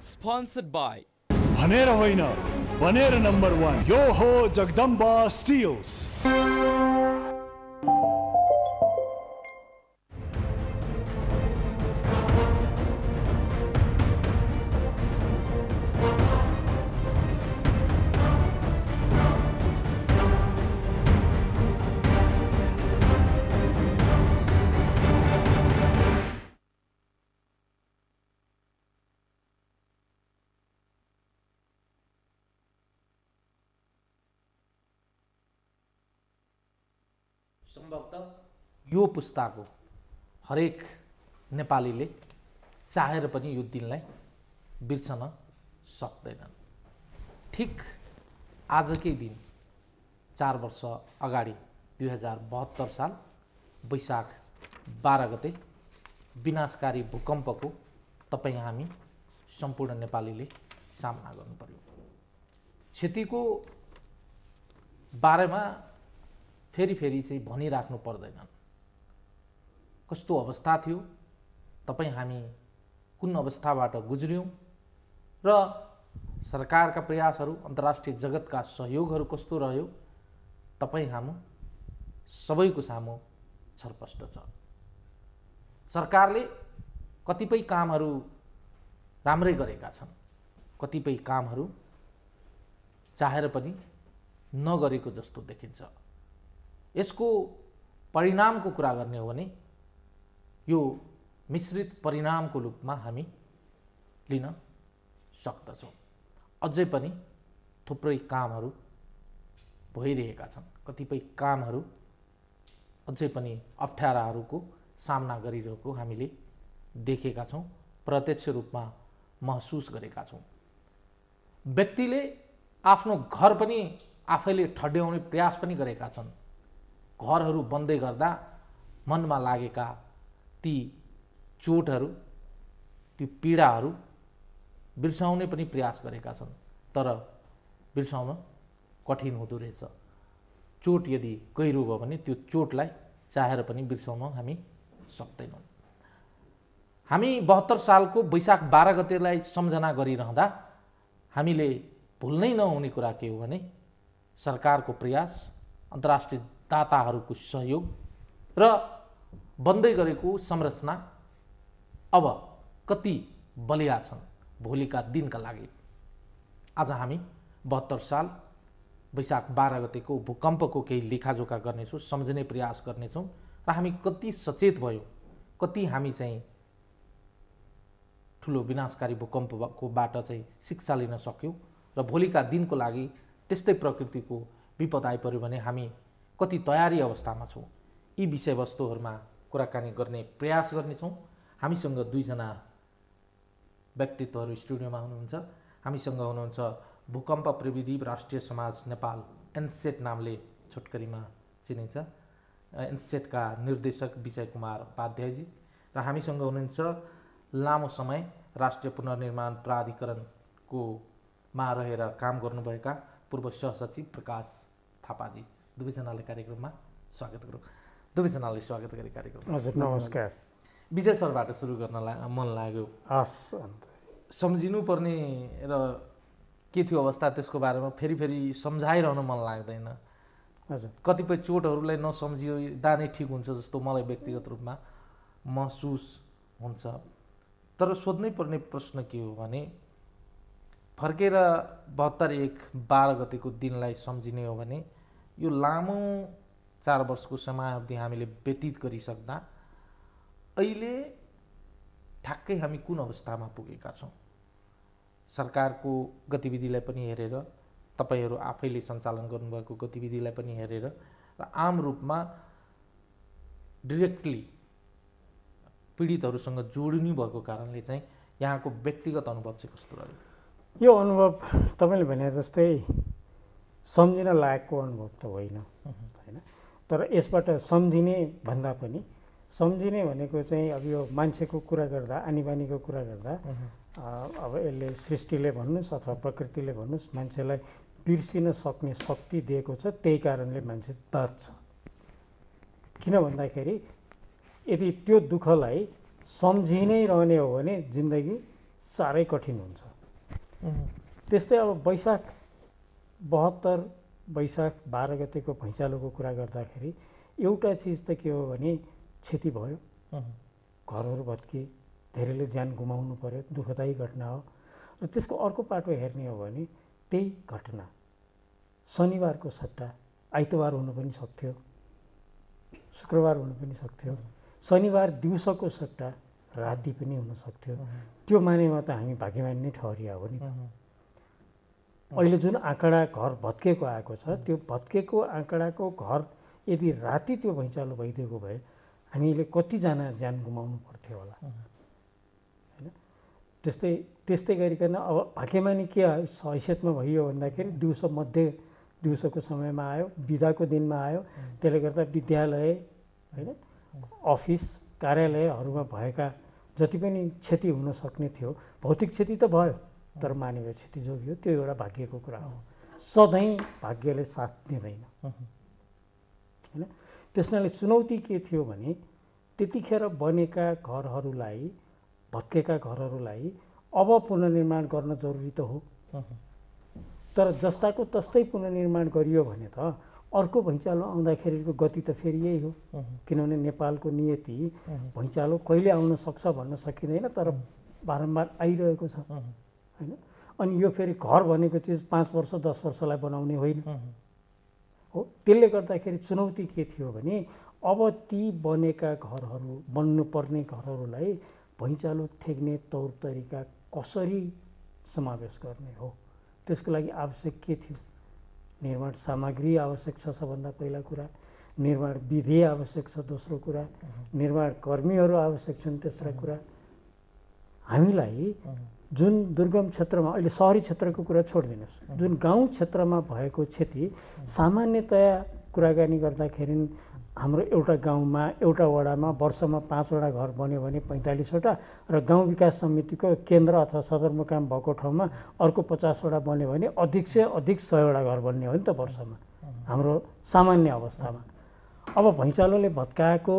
Sponsored by भनेर होइन बनेर नम्बर 1 यो हो जगदम्बा स्टिल्स। सम्भवतः यो पुस्ताको हरेक नेपालीले चाहेर पनि यो दिनलाई बिर्सन सक्दैनन्। ठिक आजकै दिन 4 वर्ष अगाडि 2072 साल वैशाख 12 गते विनाशकारी भूकम्पको तपाईँ हामी सम्पूर्ण नेपालीले सामना गर्नु पर्यो। क्षतिको बारेमा फेरि चाहिँ भनिराख्नु पर्दैन। कस्तो अवस्था थियो, तपाईँ हामी कुन अवस्थाबाट गुज्र्यौँ र सरकारका प्रयासहरू, अन्तर्राष्ट्रिय जगतका सहयोगहरू कस्तो रह्यो, तपाईँ हामी सबैको सामु छरपष्ट छ। सरकारले कतिपय कामहरू राम्रै गरेका छन्, कतिपय कामहरू चाहेर पनि नगरेको जस्तो देखिन्छ। यसको परिणामको कुरा गर्ने हो भने यो मिश्रित परिणामको रूपमा हामी लिन सक्दछौँ। अझै पनि थुप्रै कामहरू भइरहेका छन्, कतिपय कामहरू अझै पनि अप्ठ्याराहरूको सामना गरिरहेको हामीले देखेका छौँ, प्रत्यक्ष रूपमा महसुस गरेका छौँ। व्यक्तिले आफ्नो घर पनि आफैले ठड्याउने प्रयास पनि गरेका छन्। घरहरू बन्दै गर्दा मनमा लागेका ती चोटहरू, ती पीडाहरू बिर्साउने पनि प्रयास गरेका छन्, तर बिर्साउन कठिन हुँदो रहेछ। चोट यदि गहिरो भयो भने त्यो चोटलाई चाहेर पनि बिर्साउन हामी सक्दैनौँ। हामी 72 सालको वैशाख 12 गतेलाई सम्झना गरिरहँदा हामीले भुल्नै नहुने कुरा के हो भने सरकारको प्रयास, अन्तर्राष्ट्रिय दाताहरूको सहयोग र बन्दै गरेको संरचना अब कति बलिया छन् भोलिका दिनका लागि। आज हामी 72 साल वैशाख 12 गतेको भूकम्पको केही लेखाजोखा गर्नेछौँ, सम्झने प्रयास गर्नेछौँ र हामी कति सचेत भयौँ, कति हामी चाहिँ ठुलो विनाशकारी भूकम्पकोबाट चाहिँ शिक्षा लिन सक्यौँ र भोलिका दिनको लागि त्यस्तै प्रकृतिको विपद आइपर्यो भने हामी कति तयारी अवस्थामा छौँ, यी विषयवस्तुहरूमा कुराकानी गर्ने प्रयास गर्नेछौँ। हामीसँग दुईजना व्यक्तित्वहरू स्टुडियोमा हुनुहुन्छ। हामीसँग हुनुहुन्छ भूकम्प प्रविधि राष्ट्रिय समाज नेपाल, एनसेट नामले छोटकरीमा चिनिन्छ, एनसेटका निर्देशक विजय कुमार उपाध्यायजी, र हामीसँग हुनुहुन्छ लामो समय राष्ट्रिय पुनर्निर्माण प्राधिकरणको मा रहेर काम गर्नुभएका पूर्व सहसचिव प्रकाश थापाजी। दुवैजनालाई कार्यक्रममा स्वागत गरौँ। दुवैजनालाई स्वागत गरे कार्यक्रममा। हजुर नमस्कार। विजय सरबाट सुरु गर्न मन लाग्यो। हस्, सम्झिनुपर्ने र के थियो अवस्था त्यसको बारेमा फेरि सम्झाइरहन मन लाग्दैन। हजुर, कतिपय चोटहरूलाई नसम्झिँदा नै ठिक हुन्छ जस्तो मलाई व्यक्तिगत रूपमा महसुस हुन्छ। तर सोध्नै पर्ने प्रश्न के हो भने फर्केर 72/1/12 गतेको दिनलाई सम्झिने हो भने यो लामो 4 वर्षको समयावधि हामीले व्यतीत गरिसक्दा अहिले ठ्याक्कै हामी कुन अवस्थामा पुगेका छौँ? सरकारको गतिविधिलाई पनि हेरेर, तपाईँहरू आफैले सञ्चालन गर्नुभएको गतिविधिलाई पनि हेरेर र आम रूपमा डिरेक्टली पीडितहरूसँग जोडिनु भएको कारणले चाहिँ यहाँको व्यक्तिगत अनुभव चाहिँ कस्तो रह्यो? यो अनुभव तपाईँले भने जस्तै सम्झिन लायकको अनुभव त होइन, तर यसबाट सम्झिने भन्दा पनि सम्झिने भनेको चाहिँ अब यो मान्छेको कुरा गर्दा, आनीबानीको कुरा गर्दा अब यसले सृष्टिले भन्नुहोस् अथवा प्रकृतिले भन्नुहोस् मान्छेलाई बिर्सिन सक्ने शक्ति दिएको छ। त्यही कारणले मान्छे दर्छ। किन भन्दाखेरि यदि त्यो दुःखलाई सम्झिनै रहने हो भने जिन्दगी साह्रै कठिन हुन्छ। त्यस्तै अब वैशाख 72 वैशाख 12 गतेको भैँचालोको कुरा गर्दाखेरि एउटा चिज त के हो भने क्षति भयो, घरहरू भत्किए, धेरैले ज्यान गुमाउनु पर्यो, दुःखदायी घटना हो। र त्यसको अर्को पाटो हेर्ने हो भने त्यही घटना शनिबारको सट्टा आइतबार हुन पनि सक्थ्यो, शुक्रबार हुन पनि सक्थ्यो, शनिबार दिउँसोको सट्टा राति पनि हुन सक्थ्यो। त्यो मानेमा त हामी भाग्यमान नै ठहरिया हो नि त। अहिले जुन आँकडा घर भत्केको आएको छ, त्यो भत्केको आँकडाको घर यदि राति त्यो भैँचालो भइदिएको भए हामीले कतिजना ज्यान गुमाउनु पर्थ्यो होला, होइन? त्यस्तै गरिकन अब भाग्यमानी के हैसियतमा भइयो भन्दाखेरि दिउँसोको समयमा आयो, बिदाको दिनमा आयो। त्यसले गर्दा विद्यालय, होइन, अफिस कार्यालयहरूमा भएका जति पनि क्षति हुन सक्ने थियो, भौतिक क्षति त भयो तर मानवीय क्षति जोगियो। त्यो एउटा भाग्यको कुरा हो। सधैँ भाग्यले साथ दिँदैन, होइन? त्यसैले चुनौती के थियो भने त्यतिखेर बनेका घरहरूलाई, भत्केका घरहरूलाई अब पुनर्निर्माण गर्न जरुरी त हो, तर जस्ताको तस्तै पुनर्निर्माण गरियो भने त अर्को भैँचालो आउँदाखेरिको गति त फेरि यही हो। किनभने नेपालको नियति भैँचालो कहिले आउन सक्छ भन्न सकिँदैन, तर बारम्बार आइरहेको छ, होइन? अनि यो फेरि घर भनेको चिज 5 वर्ष 10 वर्षलाई बनाउने होइन हो। त्यसले गर्दाखेरि चुनौती के थियो भने अब ती बनेका घरहरू, बन्नुपर्ने घरहरूलाई भैँचालो थेग्ने तौर तरिका कसरी समावेश गर्ने हो, त्यसको लागि आवश्यक के थियो? निर्माण सामग्री आवश्यक छ सबभन्दा पहिला कुरा, निर्माण विधि आवश्यक छ दोस्रो कुरा, निर्माण कर्मीहरू आवश्यक छन् तेस्रो कुरा। हामीलाई जुन दुर्गम क्षेत्रमा, अहिले सहरी क्षेत्रको कुरा छोडिदिनुहोस्, जुन गाउँ क्षेत्रमा भएको क्षति सामान्यतया कुराकानी गर्दाखेरि हाम्रो एउटा गाउँमा, एउटा वडामा वर्षमा 5 वटा घर बन्यो भने 45 वटा, र गाउँ विकास समितिको केन्द्र अथवा सदरमुकाम भएको ठाउँमा अर्को 50 वटा बन्यो भने अधिक से अधिक 100 वटा घर बन्ने हो नि त वर्षमा, हाम्रो सामान्य अवस्थामा। अब भैँचालोले भत्काएको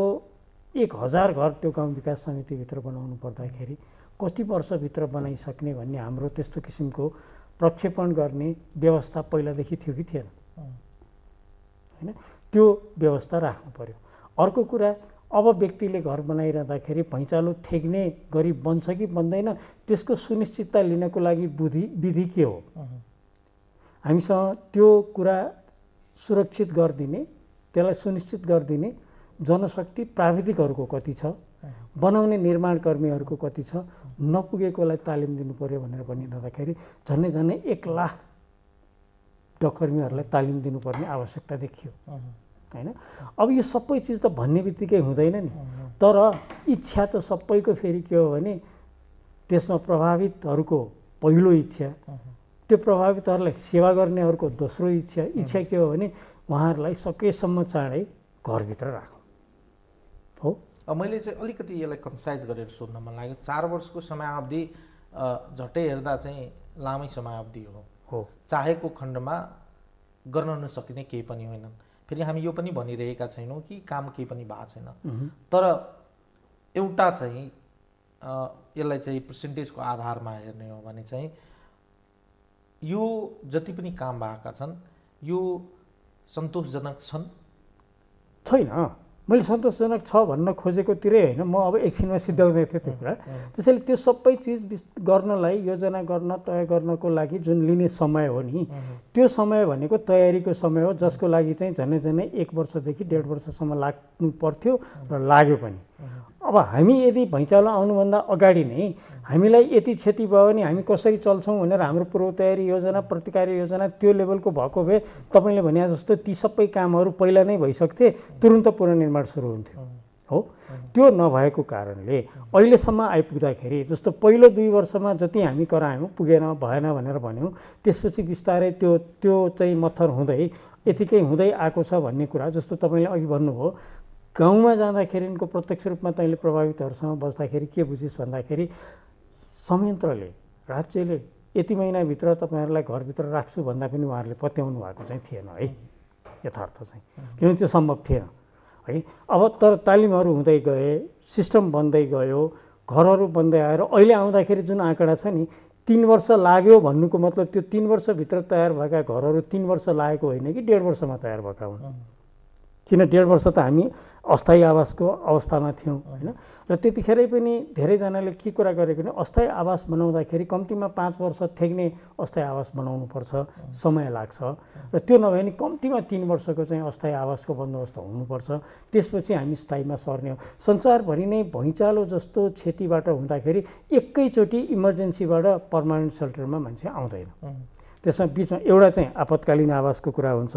1000 घर त्यो गाउँ विकास समितिभित्र बनाउनु पर्दाखेरि कति वर्षभित्र बनाइसक्ने भन्ने हाम्रो त्यस्तो किसिमको प्रक्षेपण गर्ने व्यवस्था पहिलादेखि थियो कि थिएन, होइन? त्यो व्यवस्था राख्नु पर्यो। अर्को कुरा, अब व्यक्तिले घर बनाइरहँदाखेरि भैँचालो थेग्ने गरी बन्छ कि बन्दैन, त्यसको सुनिश्चितता लिनको लागि विधि के हो? हामीसँग त्यो कुरा सुरक्षित गरिदिने, त्यसलाई सुनिश्चित गरिदिने जनशक्ति प्राविधिकहरूको कति छ, बनाउने निर्माण कर्मीहरूको कति छ, नपुगेकोलाई तालिम दिनु पर्यो भनेर भनिरहँदाखेरि झन्डै 1 लाख डकर्मीहरूलाई तालिम दिनुपर्ने आवश्यकता देखियो, होइन? अब यो सबै चिज त भन्ने बित्तिकै हुँदैन नि, तर इच्छा त सबैको फेरि के हो भने त्यसमा प्रभावितहरूको पहिलो इच्छा, त्यो प्रभावितहरूलाई सेवा गर्नेहरूको दोस्रो इच्छा के हो भने उहाँहरूलाई सकेसम्म चाँडै घरभित्र राखौँ हो। मैले चाहिँ अलिकति यसलाई कन्साइज गरेर सोध्न मन लाग्यो। 4 वर्षको समयावधि झट्टै हेर्दा चाहिँ लामै समयावधि हो, चाहेको खण्डमा गर्न नसकिने केही पनि होइनन्। फेरि हामी यो पनि भनिरहेका छैनौँ कि काम केही पनि भएको छैन, तर एउटा चाहिँ यसलाई चाहिँ पर्सेन्टेजको आधारमा हेर्ने हो भने चाहिँ यो जति पनि काम भएका छन् यो सन्तोषजनक छन् छैन? मैले सन्तोषजनक छ भन्न खोजेकोतिरै होइन, म अब एकछिनमा सिद्धाउँदै थिएँ त्यो कुरा। त्यसैले त्यो सबै चिज गर्नलाई, योजना गर्न, तय गर्नको लागि जुन लिने समय हो नि, त्यो समय भनेको तयारीको समय हो, जसको लागि चाहिँ झन्डै 1 वर्षदेखि 1.5 वर्षसम्म लाग्नु पर्थ्यो र लाग्यो पनि। अब हामी यदि भैँचालो आउनुभन्दा अगाडि नै हामीलाई यति क्षति भयो भने हामी कसरी चल्छौँ भनेर हाम्रो पूर्व तयारी योजना, प्रतिकार योजना त्यो लेभलको भएको भए तपाईँले भने जस्तो ती सबै कामहरू पहिला नै भइसक्थे, तुरुन्त पुनर्निर्माण सुरु हुन्थ्यो हो। त्यो नभएको कारणले अहिलेसम्म आइपुग्दाखेरि जस्तो पहिलो 2 वर्षमा जति हामी करायौँ पुगेन भएन भनेर भन्यौँ, त्यसपछि बिस्तारै त्यो चाहिँ मत्थर हुँदै यतिकै हुँदै आएको छ भन्ने कुरा। जस्तो तपाईँले अघि भन्नुभयो, गाउँमा जाँदाखेरिको प्रत्यक्ष रूपमा तैँले प्रभावितहरूसँग बस्दाखेरि के बुझिस् भन्दाखेरि संयन्त्रले, राज्यले यति महिनाभित्र तपाईँहरूलाई घरभित्र राख्छु भन्दा पनि उहाँहरूले पत्याउनु भएको चाहिँ थिएन है, यथार्थ चाहिँ, किनभने त्यो सम्भव थिएन है। अब तर तालिमहरू हुँदै गए, सिस्टम बन्दै गयो, घरहरू बन्दै आएर अहिले आउँदाखेरि जुन आँकडा छ नि 3 वर्ष लाग्यो भन्नुको मतलब त्यो 3 वर्षभित्र तयार भएका घरहरू 3 वर्ष लागेको होइन कि 1.5 वर्षमा तयार भएका हुन्। किन 1.5 वर्ष त हामी अस्थायी आवासको अवस्थामा थियौँ होइन। र त्यतिखेरै पनि धेरैजनाले के कुरा गरेको भने अस्थायी आवास बनाउँदाखेरि कम्तीमा 5 वर्ष ठेक्ने अस्थायी आवास बनाउनुपर्छ, समय लाग्छ। र त्यो नभए नि कम्तीमा 3 वर्षको चाहिँ अस्थायी आवासको बन्दोबस्त हुनुपर्छ, त्यसपछि हामी स्थायीमा सर्ने हो। संसारभरि नै भुइँचालो जस्तो क्षतिबाट हुँदाखेरि एकैचोटि इमर्जेन्सीबाट पर्मानेन्ट सेल्टरमा मान्छे आउँदैन। त्यसमा बिचमा एउटा चाहिँ आपतकालीन आवासको कुरा हुन्छ,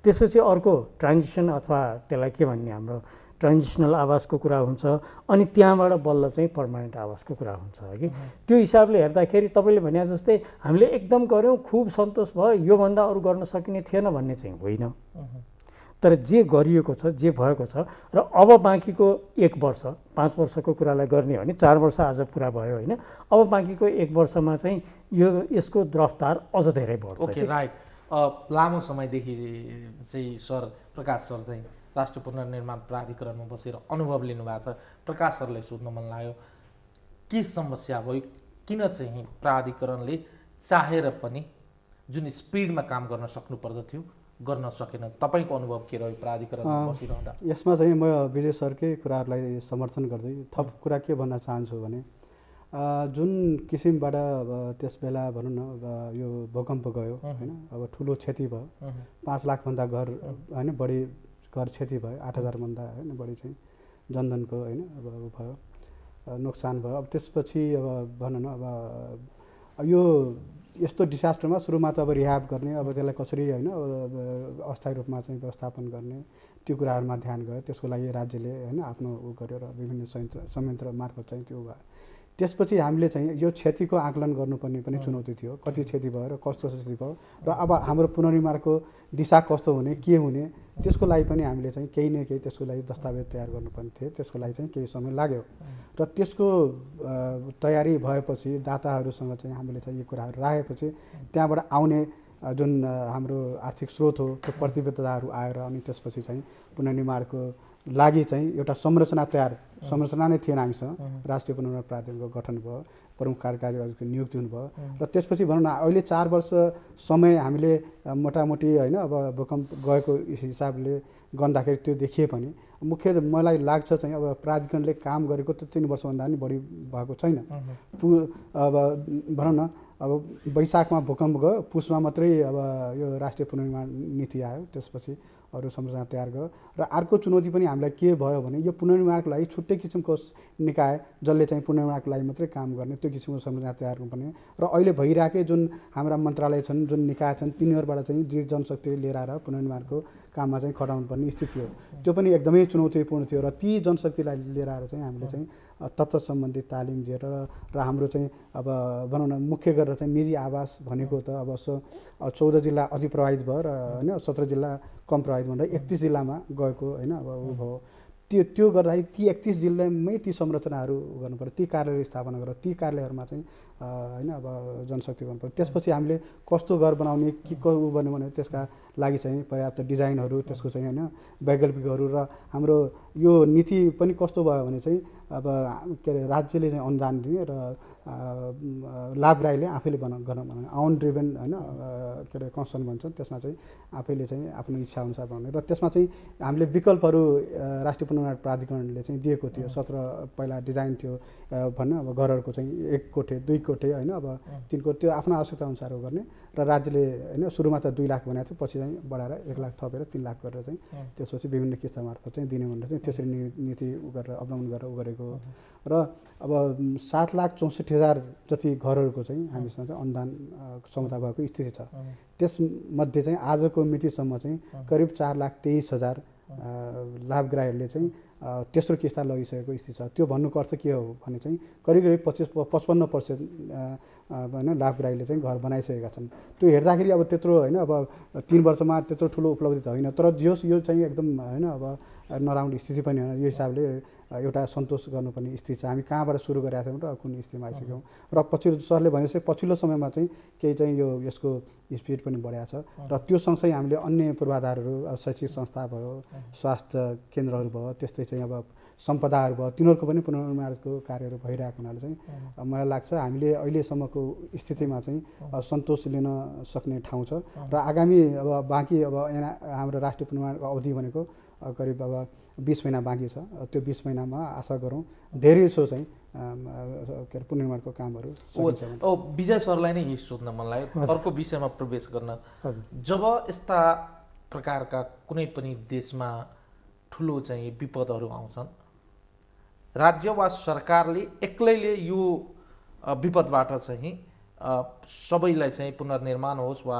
त्यसपछि अर्को ट्रान्जिसन अथवा त्यसलाई के भन्ने हाम्रो ट्रान्जिसनल आवासको कुरा हुन्छ, अनि त्यहाँबाट बल्ल चाहिँ पर्मानेन्ट आवासको कुरा हुन्छ कि। त्यो हिसाबले हेर्दाखेरि तपाईँले भने जस्तै हामीले एकदम गऱ्यौँ, खुब सन्तोष भयो, योभन्दा अरू गर्न सकिने थिएन भन्ने चाहिँ होइन। तर जे गरिएको छ, जे भएको छ, र अब बाँकीको 1 वर्ष 5 वर्षको कुरालाई गर्ने हो भने 4 वर्ष आज पुरा भयो होइन। अब बाँकीको 1 वर्षमा चाहिँ यसको रफ्तार अझ धेरै बढ्छ। Okay, right. लामो समयदेखि चाहिँ सर प्रकाश सर चाहिँ राष्ट्रिय पुनर्निर्माण प्राधिकरणमा बसेर अनुभव लिनुभएको छ। प्रकाश सरलाई सोध्न मन लाग्यो, के समस्या भयो, किन चाहिँ प्राधिकरणले चाहेर पनि जुन स्पिडमा काम गर्न सक्नु पर्दथ्यो गर्न सकेन? तपाईँको अनुभव के रह्यो प्राधिकरणमा बसिरहँदा? यसमा चाहिँ म विजय सरकै कुराहरूलाई समर्थन गर्दै थप कुरा के भन्न चाहन्छु भने जुन किसिमबाट त्यस बेला भनौँ न यो भूकम्प गयो होइन, अब ठुलो क्षति भयो, 5 लाखभन्दा घर होइन बढी घर क्षति भयो, 8,000भन्दा होइन बढी चाहिँ जनधनको होइन अब भयो नोक्सान भयो। अब त्यसपछि अब भनौँ न अब यो यस्तो डिसास्टरमा सुरुमा त अब रिहाब गर्ने, अब त्यसलाई कसरी होइन अस्थायी रूपमा चाहिँ व्यवस्थापन गर्ने त्यो कुराहरूमा ध्यान गयो। त्यसको लागि राज्यले होइन आफ्नो उ गर्यो र विभिन्न संयन्त्र मार्फत चाहिँ त्यो भयो। त्यसपछि हामीले चाहिँ यो क्षतिको आकलन गर्नुपर्ने पनि चुनौती थियो, कति क्षति भयो र कस्तो क्षति भयो र अब हाम्रो पुनर्निर्माणको दिशा कस्तो हुने के हुने त्यसको लागि पनि हामीले चाहिँ केही न केही त्यसको लागि दस्तावेज तयार गर्नुपर्ने थियो। त्यसको लागि चाहिँ केही समय लाग्यो र त्यसको तयारी भएपछि दाताहरूसँग चाहिँ हामीले चाहिँ यो कुराहरू राखेपछि त्यहाँबाट आउने जुन हाम्रो आर्थिक स्रोत हो त्यो प्रतिबद्धताहरू आएर अनि त्यसपछि चाहिँ पुनर्निर्माणको लागि चाहिँ एउटा संरचना नै थिएन हामीसँग। राष्ट्रिय पुनर्निर्माण प्राधिकरणको गठन भयो, प्रमुख कार्यकारी अधिकारीको नियुक्ति हुनुभयो र त्यसपछि भनौँ न अहिले 4 वर्ष समय हामीले मोटामोटी होइन अब भूकम्प गएको हिसाबले गन्दाखेरि त्यो देखिए पनि मुख्य मलाई लाग्छ चाहिँ अब प्राधिकरणले काम गरेको त 3 वर्षभन्दा पनि बढी भएको छैन। अब भनौँ न अब वैशाखमा भूकम्प गयो, पुसमा मात्रै अब यो राष्ट्रिय पुनर्निर्माण नीति आयो, त्यसपछि अरू संरचना तयार गर्यो। र अर्को चुनौती पनि हामीलाई के भयो भने यो पुनर्निर्माणको लागि छुट्टै किसिमको निकाय जसले चाहिँ पुनर्निर्माणको लागि मात्रै काम गर्ने त्यो किसिमको संरचना तयार गर्नुपर्ने र अहिले भइरहेकै जुन हाम्रा मन्त्रालय छन्, जुन निकाय छन्, तिनीहरूबाट चाहिँ जे जनशक्ति लिएर आएर पुनर्निर्माणको काममा चाहिँ खटाउनु पर्ने स्थिति हो। त्यो पनि एकदमै चुनौतीपूर्ण थियो र ती जनशक्तिलाई लिएर आएर चाहिँ हामीले चाहिँ तत्त्व सम्बन्धी तालिम दिएर र हाम्रो चाहिँ अब भनौँ न मुख्य गरेर चाहिँ निजी आवास भनेको त अब 14 जिल्ला अति प्रभावित भयो र होइन 17 जिल्ला कम प्रभावित भनेर 31 जिल्लामा गएको होइन अब ऊ भयो। त्यो गर्दाखेरि ती 31 जिल्लामै ती संरचनाहरू गर्नुपर्यो, ती कार्यालय स्थापना गरेर ती कार्यालयहरूमा चाहिँ होइन अब जनशक्ति गर्नुपर्यो। त्यसपछि हामीले कस्तो घर बनाउने के को ऊ बन्यो भने त्यसका लागि चाहिँ पर्याप्त डिजाइनहरू त्यसको चाहिँ होइन वैकल्पिकहरू र हाम्रो यो नीति पनि कस्तो भयो भने चाहिँ अब के अरे राज्यले चाहिँ अनुदान दिने र लाभग्राहीले आफैले बनाउने आउन ड्रिभन होइन के अरे कन्सर्न भन्छन्, त्यसमा चाहिँ आफैले चाहिँ आफ्नो इच्छाअनुसार बनाउने र त्यसमा चाहिँ हामीले विकल्पहरू राष्ट्रिय पुनर्निर्माण प्राधिकरणले चाहिँ दिएको थियो। 17 पहिला डिजाइन थियो भन्नु अब घरहरूको चाहिँ 1 कोठे 2 कोठे होइन अब 3 कोठे त्यो आफ्नो आवश्यकता अनुसार गर्ने र राज्यले होइन सुरुमा त 2 लाख भनेको थियो, पछि चाहिँ बढाएर 1 लाख थपेर 3 लाख गरेर चाहिँ त्यसपछि विभिन्न किस्ता मार्फत चाहिँ दिने भनेर चाहिँ त्यसरी नीति गरेर अवलम्बन गरेर उ गरेको र अब 7,64,000 जति घरहरूको चाहिँ हामीसँग चाहिँ अनुदान क्षमता भएको स्थिति छ। त्यसमध्ये चाहिँ आजको मितिसम्म चाहिँ करिब 4,23,000 लाभग्राहीहरूले चाहिँ तेस्रो किस्ता लगिसकेको स्थिति छ। त्यो भन्नुको अर्थ के हो भने चाहिँ करिब 55% होइन लाभग्राहीले चाहिँ घर बनाइसकेका छन्। त्यो हेर्दाखेरि अब त्यत्रो होइन अब 3 वर्षमा त्यत्रो ठुलो उपलब्धि त होइन, तर जो यो चाहिँ एकदम होइन अब नराम्रो स्थिति पनि होइन। यो हिसाबले एउटा सन्तोष गर्नुपर्ने स्थिति छ। हामी कहाँबाट सुरु गरेका थियौँ र कुन स्थितिमा आइसक्यौँ र पछिल्लो सरले भनेपछि पछिल्लो समयमा चाहिँ केही चाहिँ यसको स्पिड पनि बढाएको छ र त्यो सँगसँगै हामीले अन्य पूर्वाधारहरू शैक्षिक संस्था भयो, स्वास्थ्य केन्द्रहरू भयो, त्यस्तै चाहिँ अब सम्पदाहरू भयो, तिनीहरूको पनि पुनर्निर्माणको कार्यहरू भइरहेको हुनाले चाहिँ मलाई लाग्छ हामीले अहिलेसम्मको स्थितिमा चाहिँ सन्तोष लिन सक्ने ठाउँ छ र आगामी अब बाँकी अब हाम्रो राष्ट्रिय पुनर्निर्माणको अवधि भनेको करिब अब 20 महिना बाँकी छ। त्यो 20 महिनामा आशा गरौँ धेरै सो चाहिँ के अरे पुनर्निर्माणको कामहरू सकिन्छ। विजय सरलाई नै यही सोध्न मन लाग्यो अर्को विषयमा प्रवेश गर्न। जब यस्ता प्रकारका कुनै पनि देशमा ठुलो चाहिँ विपदहरू आउँछन्, राज्य वा सरकारले एक्लैले यो विपदबाट चाहिँ सबैलाई चाहिँ पुनर्निर्माण होस् वा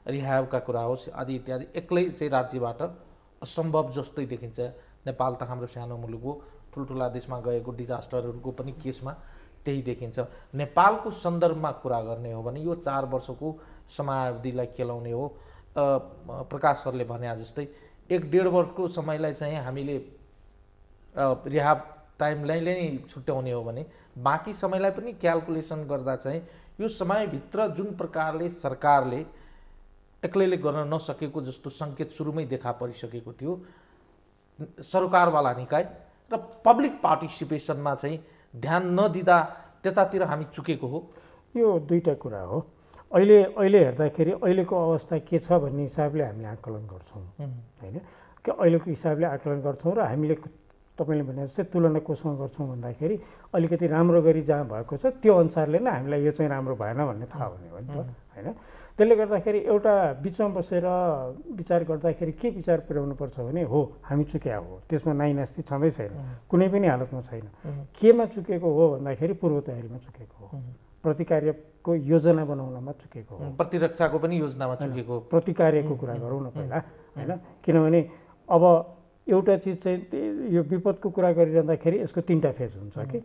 रिहाबका कुरा होस् आदि इत्यादि एक्लै चाहिँ राज्यबाट असम्भव जस्तै देखिन्छ। नेपाल त हाम्रो सानो मुलुक हो, ठुल्ठुला देशमा गएको डिजास्टरहरूको पनि केसमा त्यही देखिन्छ। नेपालको सन्दर्भमा कुरा गर्ने हो भने यो 4 वर्षको समयावधिलाई केलाउने हो। प्रकाश सरले भने जस्तै 1-1.5 वर्षको समयलाई चाहिँ हामीले रिहाब टाइमलाई नै छुट्याउने हो भने बाँकी समयलाई पनि क्यालकुलेसन गर्दा चाहिँ यो समयभित्र जुन प्रकारले सरकारले एक्लैले गर्न नसकेको जस्तो सङ्केत सुरुमै देखा परिसकेको थियो, सरकारवाला निकाय र पब्लिक पार्टिसिपेसनमा चाहिँ ध्यान नदिँदा त्यतातिर हामी चुकेको हो। यो दुईटा कुरा हो। अहिले हेर्दाखेरि अहिलेको अवस्था के छ भन्ने हिसाबले हामीले आकलन गर्छौँ होइन, कि अहिलेको हिसाबले आकलन गर्छौँ र हामीले तपाईँले भने जस्तै तुलना कोसँग गर्छौँ भन्दाखेरि अलिकति राम्रो गरी जहाँ भएको छ त्यो अनुसारले नै हामीलाई यो चाहिँ राम्रो भएन भन्ने थाहा हुने हो नि त होइन। त्यसले गर्दाखेरि एउटा बिचमा बसेर विचार गर्दाखेरि के विचार पुर्याउनुपर्छ भने हो हामी चुक्या हो, त्यसमा नाइनास्ती छँदै छैन, कुनै पनि हालतमा छैन। केमा चुकेको हो भन्दाखेरि पूर्व तयारीमा चुकेको हो, प्रतिकार्यको योजना बनाउनमा चुकेको हो, प्रतिरक्षाको पनि योजनामा चुकेको हो। प्रतिकार्यको कुरा गरौँ न पहिला होइन, किनभने अब एउटा चिज चाहिँ यो विपदको कुरा गरिरहँदाखेरि यसको 3टा फेज हुन्छ कि।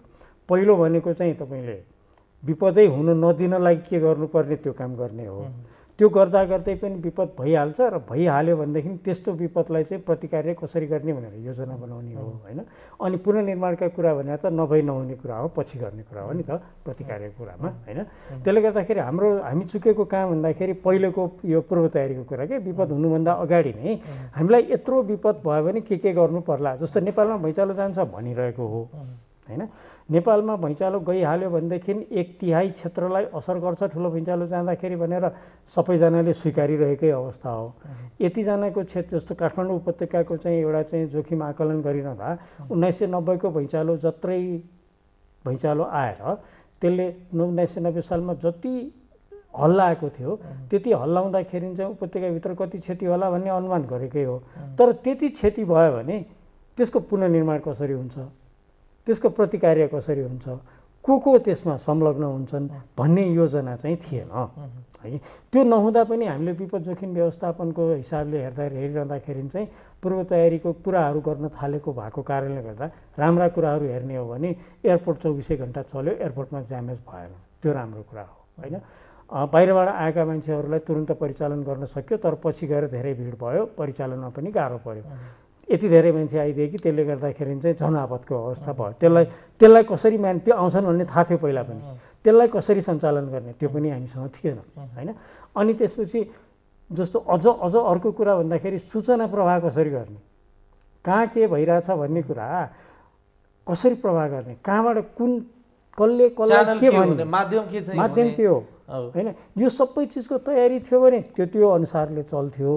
पहिलो भनेको चाहिँ तपाईँले विपदै हुन नदिनलाई के गर्नुपर्ने त्यो काम गर्ने हो। त्यो गर्दा गर्दै पनि विपद भइहाल्छ र भइहाल्यो भनेदेखि त्यस्तो विपदलाई चाहिँ प्रतिकार्य कसरी गर्ने भनेर योजना बनाउने हो होइन। अनि पुनर्निर्माणका कुरा भने त नभई नहुने कुरा हो, पछि गर्ने कुरा हो नि त प्रतिकार्यको कुरामा होइन। त्यसले गर्दाखेरि हामी चुकेको काम भन्दाखेरि पहिलेको यो पूर्व तयारीको कुरा के, विपद हुनुभन्दा अगाडि नै हामीलाई यत्रो विपद भयो भने के गर्नु पर्ला। जस्तो नेपालमा भुइँचालो जान्छ भनिरहेको हो होइन। नेपालमा भुइँचालो गइहाल्यो भनेदेखि 1/3 क्षेत्रलाई असर गर्छ ठुलो भुइँचालो जाँदाखेरि भनेर सबैजनाले स्वीकारिरहेकै अवस्था हो। यतिजनाको क्षेत्र जस्तो काठमाडौँ उपत्यकाको चाहिँ एउटा चाहिँ जोखिम आकलन गरिरहँदा 1990 को भुइँचालो जत्रै भुइँचालो आएर त्यसले 1990 सालमा जति हल्ला आएको थियो त्यति हल्लाउँदाखेरि चाहिँ उपत्यकाभित्र कति क्षति होला भन्ने अनुमान गरेकै हो। तर त्यति क्षति भयो भने त्यसको पुनर्निर्माण कसरी हुन्छ, त्यसको प्रतिकार्य कसरी हुन्छ, को त्यसमा संलग्न हुन्छन् भन्ने योजना चाहिँ थिएन है। त्यो नहुँदा पनि हामीले विपद जोखिम व्यवस्थापनको हिसाबले हेरिरहँदाखेरि चाहिँ पूर्व तयारीको कुराहरू गर्न थालेको भएको कारणले गर्दा राम्रा कुराहरू हेर्ने हो भने एयरपोर्ट 24 घण्टा चल्यो, एयरपोर्टमा ड्यामेज भएन, त्यो राम्रो कुरा हो होइन। बाहिरबाट आएका मान्छेहरूलाई तुरुन्त परिचालन गर्न सक्यो, तर पछि गएर धेरै भिड भयो, परिचालनमा पनि गाह्रो पर्यो। यति धेरै मान्छे आइदिए कि त्यसले गर्दाखेरि चाहिँ जनआपतको अवस्था भयो। त्यसलाई कसरी त्यो आउँछन् भन्ने थाहा थियो पहिला पनि, त्यसलाई कसरी सञ्चालन गर्ने त्यो पनि हामीसँग थिएन होइन। अनि त्यसपछि जस्तो अझ अर्को कुरा भन्दाखेरि सूचना प्रवाह कसरी गर्ने, कहाँ के भइरहेछ भन्ने कुरा कसरी प्रवाह गर्ने, कहाँबाट कुन कसले के भन्ने माध्यम के हो होइन। यो सबै चिजको तयारी थियो भने त्यो अनुसारले चल्थ्यो।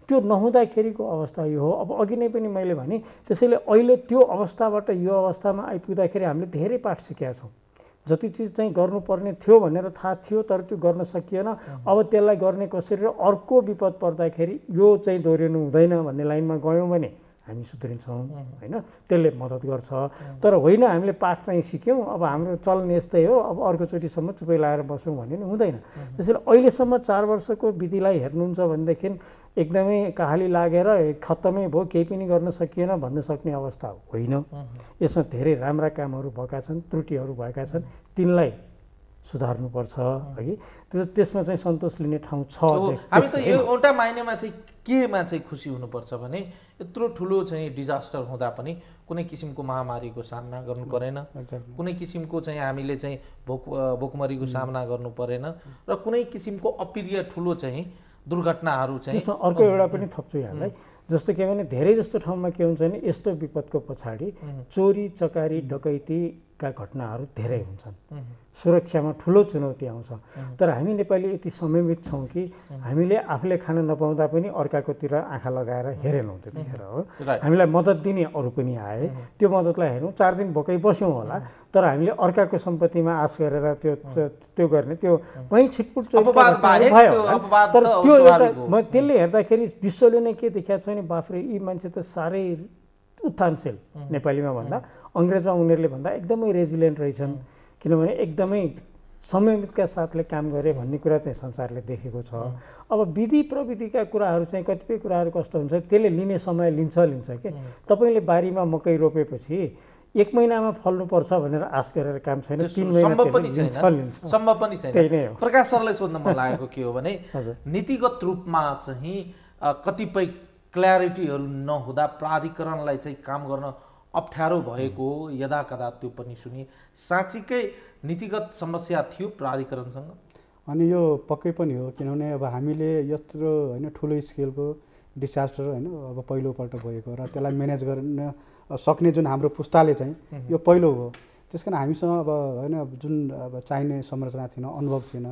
त्यो नहुँदाखेरिको अवस्था यो हो। अब अघि नै पनि मैले भने त्यसैले अहिले त्यो अवस्थाबाट यो अवस्थामा आइपुग्दाखेरि हामीले धेरै पाठ सिकेका छौँ। जति चिज चाहिँ गर्नुपर्ने थियो भनेर थाहा थियो तर त्यो गर्न सकिएन। अब त्यसलाई गर्ने कसरी र अर्को विपद पर्दाखेरि यो चाहिँ दोहोरिनु हुँदैन भन्ने लाइनमा गयौँ भने हामी सुध्रिन्छौँ होइन, त्यसले मद्दत गर्छ। तर होइन हामीले पाठ चाहिँ सिक्यौँ, अब हाम्रो चल्ने यस्तै हो, अब अर्कोचोटिसम्म चुपै लगाएर बसौँ भन्ने नि हुँदैन। त्यसैले अहिलेसम्म 4 वर्षको विधिलाई हेर्नुहुन्छ भनेदेखि एकदमै कहाली लागेर खत्तमै भयो, केही पनि गर्न सकिएन भन्न सक्ने अवस्था होइन। यसमा धेरै राम्रा कामहरू भएका छन्, त्रुटिहरू भएका छन्, तिनलाई सुधार्नुपर्छ है त्यसमा चाहिँ सन्तोष लिने ठाउँ छ। हामी त यो एउटा माइनेमा चाहिँ केमा चाहिँ खुसी हुनुपर्छ भने यत्रो ठुलो चाहिँ डिजास्टर हुँदा पनि कुनै किसिमको महामारीको सामना गर्नु परेन, कुनै किसिमको चाहिँ हामीले चाहिँ भोकमरीको सामना गर्नु परेन र कुनै किसिमको अप्रिय ठुलो चाहिँ दुर्घटनाहरू चाहिँ। अर्को एउटा पनि थप्छु यहाँलाई, जस्तो के भने धेरै जस्तो ठाउँमा के हुन्छ भने यस्तो विपदको पछाडि चोरी चकारी डकैतीका घटनाहरू धेरै हुन्छन्, सुरक्षामा ठुलो चुनौती आउँछ। तर हामी नेपाली यति संयमित छौँ कि हामीले आफूले खान नपाउँदा पनि अर्काकोतिर आँखा लगाएर हेरेनौँ त्यतिखेर हो। हामीलाई मद्दत दिने अरू पनि आए, त्यो मद्दतलाई हेरौँ, 4 दिन भोकै बस्यौँ होला, तर हामीले अर्काको सम्पत्तिमा आश गरेर त्यो गर्ने त्यो कहीँ छिटपुट भयो। तर त्यो एउटा त्यसले हेर्दाखेरि विश्वले नै के देखाएको छ भने बाफ्रे यी मान्छे त साह्रै उत्थानशील, नेपालीमा भन्दा अङ्ग्रेजमा उनीहरूले भन्दा एकदमै रेजिलियन्ट रहेछन्, किनभने एकदमै संयमितका साथले काम गरे भन्ने कुरा चाहिँ संसारले देखेको छ। अब विधि प्रविधिका कुराहरू चाहिँ कतिपय कुराहरू कस्तो हुन्छ त्यसले लिने समय लिन्छ के। तपाईँले बारीमा मकै रोपेपछि 1 महिनामा फल्नुपर्छ भनेर आश गरेर काम छैन, 3 महिना सम्भव पनि छैन। प्रकाश सरलाई सोध्न मन लागेको के हो भने नीतिगत रूपमा चाहिँ कतिपय क्ल्यारिटीहरू नहुँदा प्राधिकरणलाई चाहिँ काम गर्न अप्ठ्यारो भएको यदाकदा त्यो पनि सुनि, साँच्चीकै नीतिगत समस्या थियो प्राधिकरणसँग? अनि यो पक्कै पनि हो, किनभने अब हामीले यत्रो होइन ठुलो स्केलको डिसास्टर होइन अब पहिलोपल्ट भएको र त्यसलाई म्यानेज गर्न सक्ने जुन हाम्रो पुस्ताले चाहिँ यो पहिलो हो। त्यस कारण हामीसँग अब होइन जुन अब चाहिने संरचना थिएन, अनुभव थिएन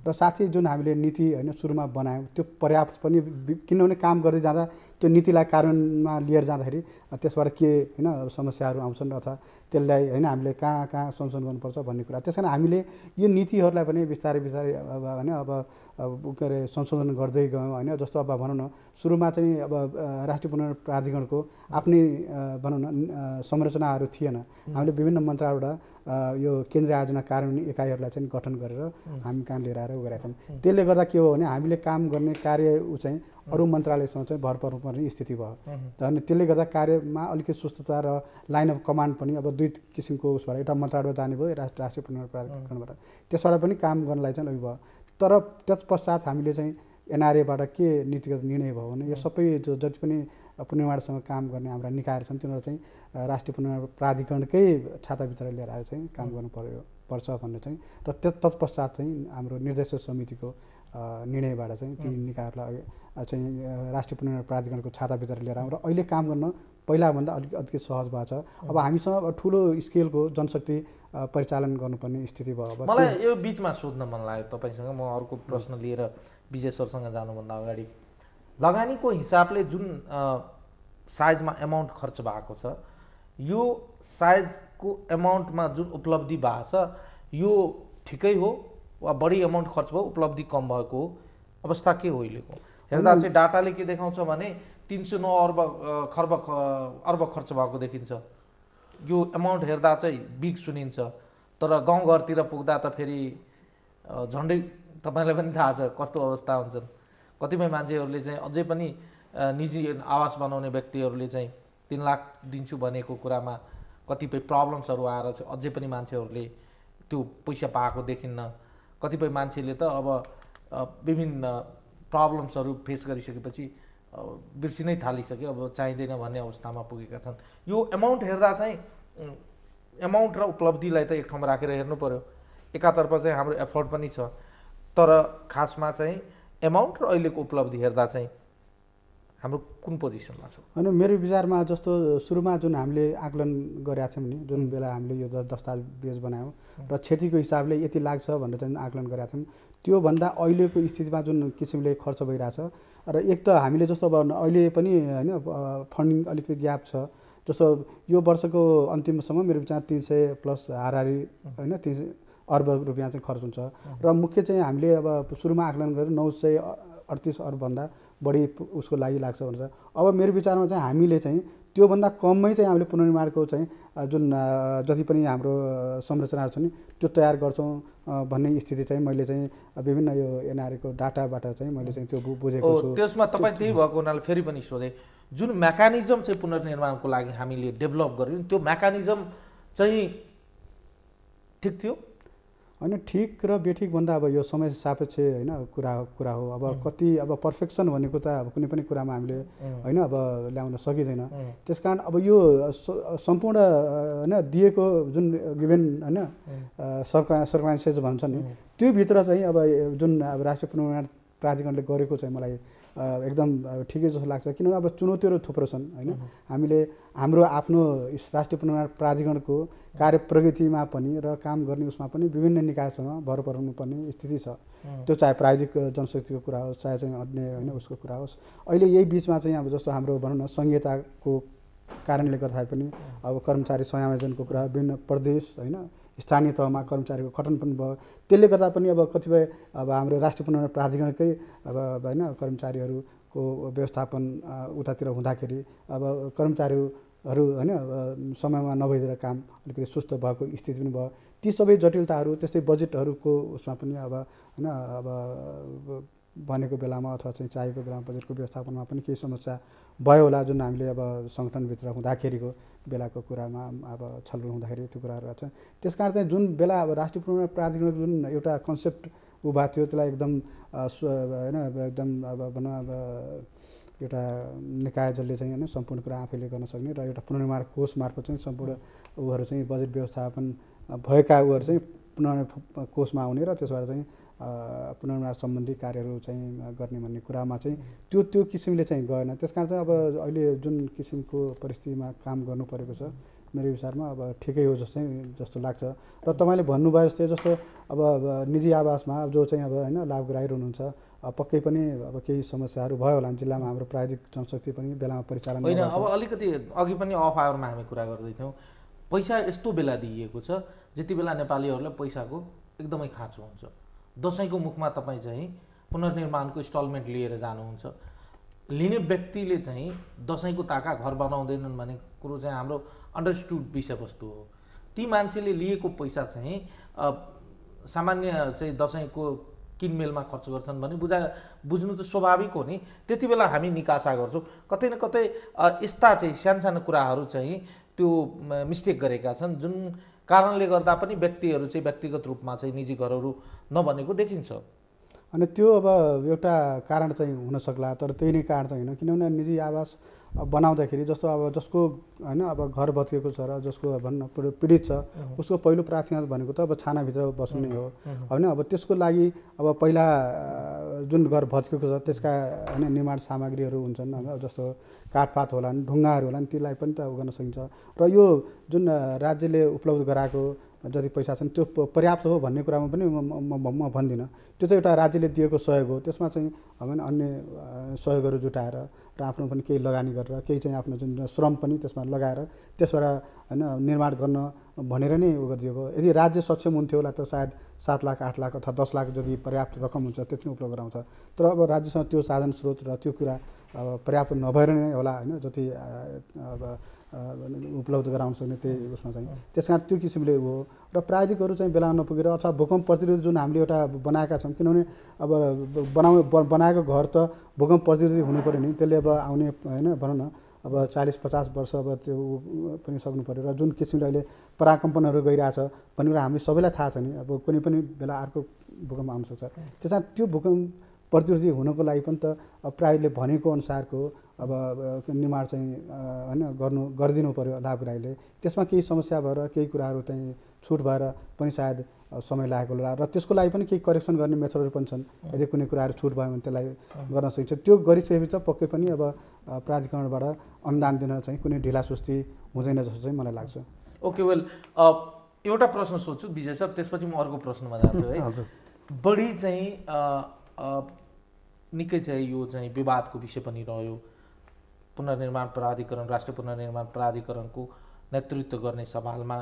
र साथै जुन हामीले नीति होइन सुरुमा बनायौँ त्यो पर्याप्त पनि, किनभने काम गर्दै जाँदा त्यो नीतिलाई कार्यान्वयनमा लिएर जाँदाखेरि त्यसबाट के होइन समस्याहरू आउँछन् अथवा त्यसलाई होइन हामीले कहाँ कहाँ संशोधन गर्नुपर्छ भन्ने कुरा। त्यस कारण हामीले यो नीतिहरूलाई पनि बिस्तारै अब होइन अब के अरे संशोधन गर्दै गयौँ होइन। जस्तो अब भनौँ न सुरुमा चाहिँ अब राष्ट्रिय पुनर्निर्माण प्राधिकरणको आफ्नै भनौँ न संरचनाहरू थिएन, हामीले विभिन्न मन्त्रालयबाट यो केन्द्रीय आयोजना कार्यान्वयन इकाइहरूलाई चाहिँ गठन गरेर हामी कहाँ लिएर आएर गरेका छौँ। त्यसले गर्दा के हो भने हामीले काम गर्ने कार्य चाहिँ अरू मन्त्रालयसँग चाहिँ भर पर्नुपर्ने स्थिति भयो। अनि त्यसले गर्दा कार्यमा अलिकति सुस्तता र लाइन अफ कमान्ड पनि अब 2 किसिमको उसबाट एउटा मन्त्रालयबाट जाने भयो, राष्ट्रिय पुनर्निर्माण प्राधिकरणबाट, त्यसबाट पनि काम गर्नलाई चाहिँ अलिक भयो। तर तत्पश्चात हामीले चाहिँ एनआरएबाट के नीतिगत निर्णय भयो भने यो सबै जति पनि पुनर्निर्माणसँग काम गर्ने हाम्रा निकायहरू छन् तिनीहरू चाहिँ राष्ट्रिय पुनर्निर्माण प्राधिकरणकै छाताभित्र लिएर आएर चाहिँ काम गर्नुपर्छ भन्ने चाहिँ र तत्पश्चात चाहिँ हाम्रो निर्देशक समितिको निर्णयबाट चाहिँ ती निकायहरूलाई चाहिँ राष्ट्रिय पुनर्निर्माण प्राधिकरणको छाताभित्र लिएर आउँ र अहिले काम गर्न पहिलाभन्दा अलिकति सहज भएको छ। अब हामीसँग ठुलो स्केलको जनशक्ति परिचालन गर्नुपर्ने स्थिति भयो। मलाई यो बिचमा सोध्न मन लाग्यो तपाईँसँग, म अर्को प्रश्न लिएर विजय सरसँग जानुभन्दा अगाडि लगानीको हिसाबले जुन साइजमा एमाउन्ट खर्च भएको छ, यो साइजको एमाउन्टमा जुन उपलब्धि भएको छ यो ठिकै हो वा बढी एमाउन्ट खर्च भयो, उपलब्धि कम भएको अवस्था के हो अहिलेको? हेर्दा चाहिँ डाटाले के देखाउँछ भने 309 अर्ब खर्च भएको देखिन्छ। यो एमाउन्ट हेर्दा चाहिँ बिग सुनिन्छ, तर गाउँघरतिर पुग्दा त फेरि झन्डै तपाईँलाई पनि थाहा छ कस्तो अवस्था हुन्छन्। कतिपय मान्छेहरूले चाहिँ अझै पनि निजी आवास बनाउने व्यक्तिहरूले चाहिँ 3 लाख दिन्छु भनेको कुरामा कतिपय प्रब्लम्सहरू आएर चाहिँ अझै पनि मान्छेहरूले त्यो पैसा पाएको देखिन्न। कतिपय मान्छेले त अब विभिन्न प्रब्लम्सहरू फेस गरिसकेपछि बिर्सिनै थालिसक्यो, अब चाहिँदैन भन्ने अवस्थामा पुगेका छन्। यो एमाउन्ट हेर्दा चाहिँ एमाउन्ट र उपलब्धिलाई त एक ठाउँमा राखेर हेर्नु पर्यो। एकातर्फ चाहिँ हाम्रो एफोर्ट पनि छ, तर खासमा चाहिँ एमाउन्ट र अहिलेको उपलब्धि हेर्दा चाहिँ हाम्रो कुन पोजिसनमा छ? अनि मेरो विचारमा जस्तो सुरुमा जुन हामीले आकलन गरेका थियौँ नि, जुन बेला हामीले यो दस्तावेज बनायौँ र क्षतिको हिसाबले यति लाग्छ भनेर चाहिँ आकलन गरेका थियौँ, त्योभन्दा अहिलेको स्थितिमा जुन किसिमले खर्च भइरहेछ र एक त हामीले जस्तो अब अहिले पनि होइन फन्डिङ अलिकति ग्याप छ। जस्तो यो वर्षको अन्तिमसम्म मेरो विचार 300+ हाराहारी होइन 300 अर्ब रुपियाँ चाहिँ खर्च हुन्छ र मुख्य चाहिँ हामीले अब सुरुमा आकलन गरेर 938 अर्बभन्दा बढी उसको लागि लाग्छ भन्छ। अब मेरो विचारमा चाहिँ हामीले चाहिँ त्योभन्दा कममै चाहिँ हामीले पुनर्निर्माणको चाहिँ जुन जति पनि हाम्रो संरचनाहरू छ नि त्यो तयार गर्छौँ भन्ने स्थिति चाहिँ मैले चाहिँ विभिन्न यो एनआरएको डाटाबाट चाहिँ मैले चाहिँ त्यो बुझेको छु। त्यसमा तपाईँ त्यही भएको हुनाले फेरि पनि सोधेँ, जुन मेकानिजम चाहिँ पुनर्निर्माणको लागि हामीले डेभलप गर्यौँ त्यो मेकानिजम चाहिँ ठिक थियो? होइन ठिक र बेठिक भन्दा अब यो समय सापेक्ष होइन कुरा हो। अब कति अब पर्फेक्सन भनेको त अब कुनै पनि कुरामा हामीले होइन अब ल्याउन सकिँदैन। त्यस कारण अब यो सम्पूर्ण होइन दिएको जुन गिभेन होइन सर्कमस्टेन्सेस भन्छ नि त्योभित्र चाहिँ अब जुन अब राष्ट्रिय पुनर्निर्माण प्राधिकरणले गरेको चाहिँ मलाई एकदम ठिकै जस्तो लाग्छ। किनभने अब चुनौतीहरू थुप्रो छन् होइन। हामीले हाम्रो आफ्नो राष्ट्रिय पुनर्निर्माण प्राधिकरणको कार्य प्रगतिमा पनि र काम गर्ने उसमा पनि विभिन्न निकायसँग भर पर्नु पर्ने स्थिति छ। त्यो चाहे प्राविधिक जनशक्तिको कुरा होस् चाहे चाहिँ अन्य होइन उसको कुरा होस्। अहिले यही बिचमा चाहिँ अब जस्तो हाम्रो भनौँ न सङ्घीयताको कारणले गर्दाखेरि पनि अब कर्मचारी समायोजनको कुरा विभिन्न प्रदेश होइन स्थानीय तहमा कर्मचारीको गठन पनि भयो। त्यसले गर्दा पनि अब कतिपय अब हाम्रो राष्ट्रिय पुनर्निर्माण प्राधिकरणकै अब होइन कर्मचारीहरूको व्यवस्थापन उतातिर हुँदाखेरि अब कर्मचारीहरू होइन समयमा नभइदिएर काम अलिकति सुस्त भएको स्थिति पनि भयो। ती सबै जटिलताहरू त्यस्तै बजेटहरूको उसमा पनि अब होइन अब भनेको बेलामा अथवा चाहिँ चाहेको बेलामा बजेटको व्यवस्थापनमा पनि केही समस्या भयो होला जुन हामीले अब सङ्गठनभित्र हुँदाखेरिको बेलाको कुरामा अब छलफल हुँदाखेरि त्यो कुराहरू छ। त्यसकारण चाहिँ जुन बेला अब राष्ट्रिय पुनर्निर्माण प्राधिकरणको जुन एउटा कन्सेप्ट उभा थियो त्यसलाई एकदम होइन एकदम अब भनौँ अब एउटा निकाय जसले चाहिँ होइन सम्पूर्ण कुरा आफैले गर्न सक्ने र एउटा पुनर्निर्माण कोष मार्फत चाहिँ सम्पूर्ण उहरू चाहिँ बजेट व्यवस्थापन भएका उहरू चाहिँ पुनर्निर्माण कोषमा आउने र त्यसबाट चाहिँ पुनर्निर्माण सम्बन्धी कार्यहरू चाहिँ गर्ने भन्ने कुरामा चाहिँ त्यो किसिमले चाहिँ गएन। त्यसकारण चाहिँ अब अहिले जुन किसिमको परिस्थितिमा काम गर्नु परेको छ मेरो विचारमा अब ठिकै हो जस्तो लाग्छ। र तपाईँले भन्नुभयो जस्तै जस्तो अब निजी आवासमा जो चाहिँ अब होइन लाभ गराइरहनु हुन्छ पक्कै पनि अब केही समस्याहरू भयो होला जिल्लामा हाम्रो प्राविधिक जनशक्ति पनि बेलामा परिचालन होइन। अब अलिकति अघि पनि अफ आवरमा हामी कुरा गर्दैथ्यौँ पैसा यस्तो बेला दिइएको छ जति बेला नेपालीहरूलाई पैसाको एकदमै खाँचो हुन्छ। दसैँको मुखमा तपाईँ चाहिँ पुनर्निर्माणको इन्स्टलमेन्ट लिएर जानुहुन्छ। लिने व्यक्तिले चाहिँ दसैँको ताका घर बनाउँदैनन् भन्ने कुरो चाहिँ हाम्रो अन्डरस्टुड विषयवस्तु हो। ती मान्छेले लिएको पैसा चाहिँ सामान्य चाहिँ दसैँको किनमेलमा खर्च गर्छन् भने बुझ्नु त स्वाभाविक हो नि। त्यति बेला हामी निकासा गर्छौँ। कतै न कतै यस्ता चाहिँ सानो कुराहरू चाहिँ त्यो मिस्टेक गरेका छन् जुन कारणले गर्दा पनि व्यक्तिहरू चाहिँ व्यक्तिगत रूपमा चाहिँ निजी घरहरू नबनेको देखिन्छ। अनि त्यो अब एउटा कारण चाहिँ हुन सक्ला तर त्यही नै कारण चाहिँ होइन। किनभने निजी आवास बनाउँदाखेरि जस्तो अब जसको होइन अब घर भत्किएको छ र जसको भन्न पीडित छ उसको पहिलो प्राथमिकता भनेको त अब छानाभित्र बस्नु नै हो होइन। अब त्यसको लागि अब पहिला जुन घर भत्किएको छ त्यसका होइन निर्माण सामग्रीहरू हुन्छन् होइन जस्तो काठपात होलान् ढुङ्गाहरू होलान् तीलाई पनि त गर्न सकिन्छ। र यो जुन राज्यले उपलब्ध गराएको जति पैसा छन् त्यो पर्याप्त हो भन्ने कुरामा पनि म भन्दिनँ। त्यो चाहिँ एउटा राज्यले दिएको सहयोग हो। त्यसमा चाहिँ होइन अन्य सहयोगहरू जुटाएर र आफ्नो पनि केही लगानी गरेर केही चाहिँ आफ्नो जुन श्रम पनि त्यसमा लगाएर त्यसबाट होइन निर्माण गर्न भनेर नै उ गरिदिएको। यदि राज्य सक्षम हुन्थ्यो होला त सायद 7 लाख 8 लाख अथवा 10 लाख जति पर्याप्त रकम हुन्छ त्यति नै उपलब्ध गराउँछ। तर अब राज्यसँग त्यो साधन स्रोत र त्यो कुरा अब पर्याप्त नभएर नै होला होइन जति अब उपलब्ध गराउन सक्ने त्यही उसमा चाहिँ। त्यस कारण त्यो किसिमले हो र प्राविधिकहरू चाहिँ बेलामा नपुगेर अथवा भूकम्प प्रतिरोधी जुन हामीले एउटा बनाएका छौँ किनभने अब बनाएको घर त भूकम्प प्रतिरोधी हुनु पऱ्यो नि। त्यसले अब आउने होइन भनौँ न अब 40-50 वर्ष अब त्यो पनि सक्नु पऱ्यो। र जुन किसिमले अहिले पराकम्पनहरू गइरहेछ भन्ने कुरा हामी सबैलाई थाहा छ नि। अब कुनै पनि बेला अर्को भूकम्प आउन सक्छ। त्यस कारण त्यो भूकम्प प्रतिरोधी हुनको लागि पनि त प्राविधिकले भनेको अनुसारको अब निर्माण चाहिँ होइन गरिदिनु पऱ्यो लाभग्राहीले। त्यसमा केही समस्या भएर केही कुराहरू चाहिँ छुट भएर पनि सायद समय लागेको होला र त्यसको लागि पनि केही करेक्सन गर्ने मेथडहरू पनि छन्। यदि कुनै कुराहरू छुट भयो भने त्यसलाई गर्न सकिन्छ। त्यो गरिसकेपछि पक्कै पनि अब प्राधिकरणबाट अनुदान दिन चाहिँ कुनै ढिलासुस्ती हुँदैन जस्तो चाहिँ मलाई लाग्छ। ओके वेल एउटा प्रश्न सोध्छु विजय सर त्यसपछि म अर्को प्रश्नमा जान्छु है। बढी चाहिँ निकै चाहिँ यो चाहिँ विवादको विषय पनि रह्यो। पुनर्निर्माण प्राधिकरण राष्ट्रिय पुनर्निर्माण प्राधिकरणको नेतृत्व गर्ने सवालमा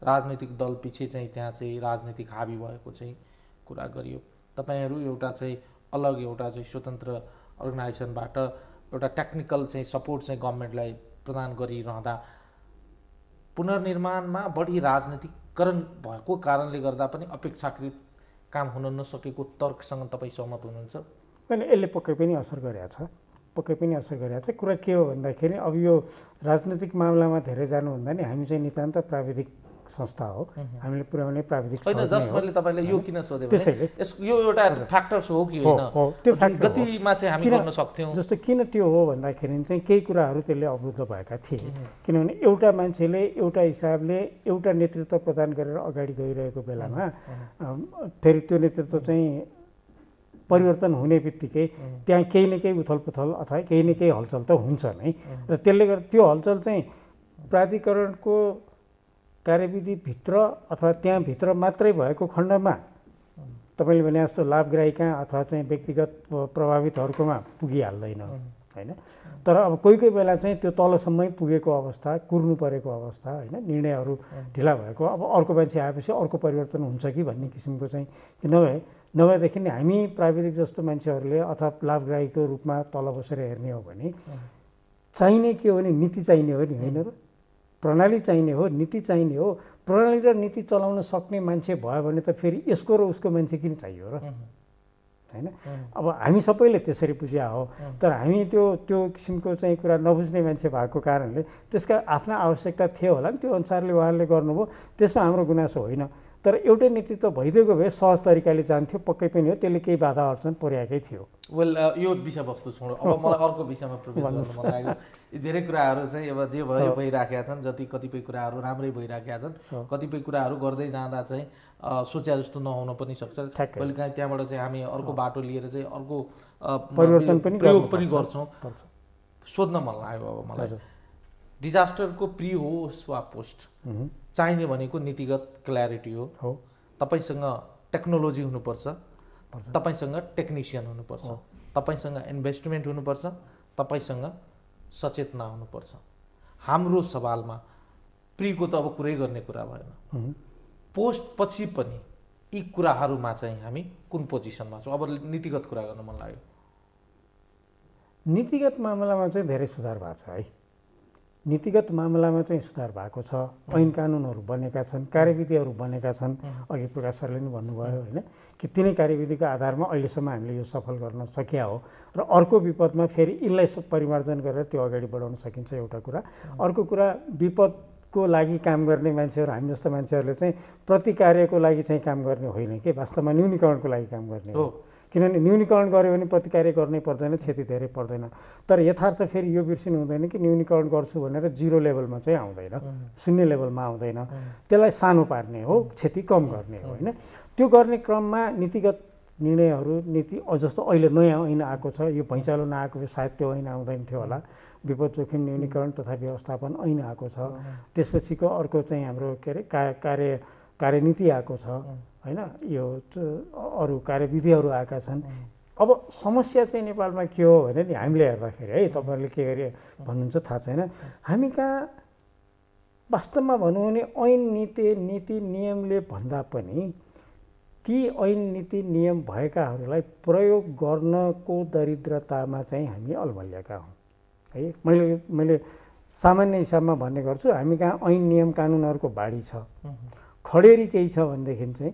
राजनैतिक दल पछि चाहिँ त्यहाँ चाहिँ राजनीतिक हावी भएको चाहिँ कुरा गरियो। तपाईँहरू एउटा चाहिँ अलग एउटा चाहिँ स्वतन्त्र अर्गनाइजेसनबाट एउटा टेक्निकल चाहिँ सपोर्ट चाहिँ गभर्मेन्टलाई प्रदान गरिरहँदा पुनर्निर्माणमा बढी राजनीतिकरण भएको कारणले गर्दा पनि अपेक्षाकृत काम हुन नसकेको तर्कसँग तपाईँ सहमत हुनुहुन्छ? होइन यसले पक्कै पनि असर गरेको छ। पक्कै पनि असर गरेको छ। कुरा के हो भन्दाखेरि अब यो राजनीतिक मामलामा धेरै जानुभन्दा नि हामी चाहिँ नितान्त प्राविधिक संस्था हो, हामीले पुर्याउने प्राविधिक होइन। जस्ट मैले तपाईँलाई यो किन सोधेँ भने यो एउटा फ्याक्टर्स हो कि होइन, गतिमा चाहिँ हामी गर्न सक्थ्यौँ। जस्तो किन त्यो हो भन्दाखेरि चाहिँ केही कुराहरू त्यसले अवरुद्ध भएका थिए, किनभने एउटा मान्छेले एउटा हिसाबले एउटा नेतृत्व प्रदान गरेर अगाडि गइरहेको बेलामा फेरि त्यो नेतृत्व चाहिँ परिवर्तन हुने बित्तिकै त्यहाँ केही न केही उथलपुथल अथवा केही न केही हलचल त हुन्छ नै, र त्यसले गर्दा त्यो हलचल चाहिँ प्राधिकरणको कार्यविधिभित्र अथवा त्यहाँभित्र मात्रै भएको खण्डमा तपाईँले भने जस्तो लाभग्राही कहाँ अथवा चाहिँ व्यक्तिगत प्रभावितहरूकोमा पुगिहाल्दैन होइन। तर अब कोही कोही बेला चाहिँ त्यो तलसम्मै पुगेको अवस्था, कुर्नु परेको अवस्था होइन, निर्णयहरू ढिला भएको, अब अर्को मान्छे आएपछि अर्को परिवर्तन हुन्छ कि भन्ने किसिमको चाहिँ नभएदेखि नै हामी प्राविधिक जस्तो मान्छेहरूले अथवा लाभग्राहीको रूपमा तल बसेर हेर्ने हो भने चाहिने के हो भने नीति चाहिने हो नि, होइन र? प्रणाली चाहिने हो, नीति चाहिने हो। प्रणाली र नीति चलाउन सक्ने मान्छे भयो भने त फेरि यसको र उसको मान्छे किन चाहियो र, होइन? अब हामी सबैले त्यसरी बुझ्या हो, तर हामी त्यो किसिमको चाहिँ कुरा नबुझ्ने मान्छे भएको कारणले त्यसका आफ्ना आवश्यकता थियो होला नि, त्यो अनुसारले उहाँले गर्नुभयो, त्यसमा हाम्रो गुनासो होइन। तर एउटै नेतृत्व भइदिएको भए सहज तरिकाले जान्थ्यो, पक्कै पनि हो, त्यसले केही बाधा अडचन पर्याएकै थियो। वेल यो विषयवस्तु छोडौँ, अब मलाई अर्को विषयमा प्रवेश गर्न मन लाग्यो। धेरै कुराहरू चाहिँ अब जे भयो भइराखेका छन्, जति कतिपय कुराहरू राम्रै भइराखेका छन्, कतिपय कुराहरू गर्दै जाँदा चाहिँ सोचे जस्तो नहुन पनि सक्छ। कहिलेकाहीँ त्यहाँबाट चाहिँ हामी अर्को बाटो लिएर चाहिँ अर्को प्रयोग पनि गर्छौँ। सोध्न मन लाग्यो अब मलाई, डिजास्टरको प्री होस् वा पोस्ट चाहिने भनेको नीतिगत क्ल्यारिटी हो। तपाईँसँग टेक्नोलोजी हुनुपर्छ, तपाईँसँग टेक्निसियन हुनुपर्छ, तपाईँसँग इन्भेस्टमेन्ट हुनुपर्छ, तपाईँसँग सचेतना हुनुपर्छ। हाम्रो सवालमा प्रीको त अब कुरै गर्ने कुरा भएन, पोस्ट पछि पनि यी कुराहरूमा चाहिँ हामी कुन पोजिसनमा छौँ? अब नीतिगत कुरा गर्न मन लाग्यो। नीतिगत मामलामा चाहिँ धेरै सुधार भएको छ है। नीतिगत मामलामा चाहिँ सुधार भएको छ, ऐन कानुनहरू बनेका छन्, कार्यविधिहरू बनेका छन्। अघि प्रकाश सरले पनि भन्नुभयो होइन, कि तिनै कार्यविधिको आधारमा अहिलेसम्म हामीले यो सफल गर्न सकिया हो, र अर्को विपदमा फेरि यसलाई परिमार्जन गरेर त्यो अगाडि बढाउन सकिन्छ, एउटा कुरा। अर्को कुरा, विपदको लागि काम गर्ने मान्छेहरू, हामी जस्तो मान्छेहरूले चाहिँ प्रति कार्यको लागि चाहिँ काम गर्ने होइन कि, वास्तवमा न्यूनीकरणको लागि काम गर्ने हो। किनभने न्यूनीकरण गऱ्यो भने प्रतिकार्य गर्नै पर्दैन, क्षति धेरै पर्दैन। तर यथार्थ फेरि यो बिर्सिनु हुँदैन कि न्यूनीकरण गर्छु भनेर जिरो लेभलमा चाहिँ आउँदैन, शून्य लेभलमा आउँदैन, त्यसलाई सानो पार्ने हो, क्षति कम गर्ने हो होइन। त्यो गर्ने क्रममा नीतिगत निर्णयहरू, नीति जस्तो अहिले नयाँ ऐन आएको छ, यो भैँचालो नआएको भए सायद त्यो ऐन आउँदैन थियो होला, विपद जोखिम न्यूनीकरण तथा व्यवस्थापन ऐन आएको छ। त्यसपछिको अर्को चाहिँ हाम्रो के अरे कार्यनीति आएको छ होइन, यो अरू कार्यविधिहरू आएका छन्। अब समस्या चाहिँ नेपालमा के हो भने नि, हामीले हेर्दाखेरि है, तपाईँहरूले के गरे भन्नुहुन्छ थाहा छैन, हामी कहाँ वास्तवमा भनौँ भने ऐन नीति नियमले भन्दा पनि ती ऐन नीति नियम भएकाहरूलाई प्रयोग गर्नको दरिद्रतामा चाहिँ हामी अल्मलिएका हौँ है। मैले सामान्य हिसाबमा भन्ने गर्छु, हामी कहाँ ऐन नियम कानुनहरूको बाढी छ, खडेरी केही छ भनेदेखि चाहिँ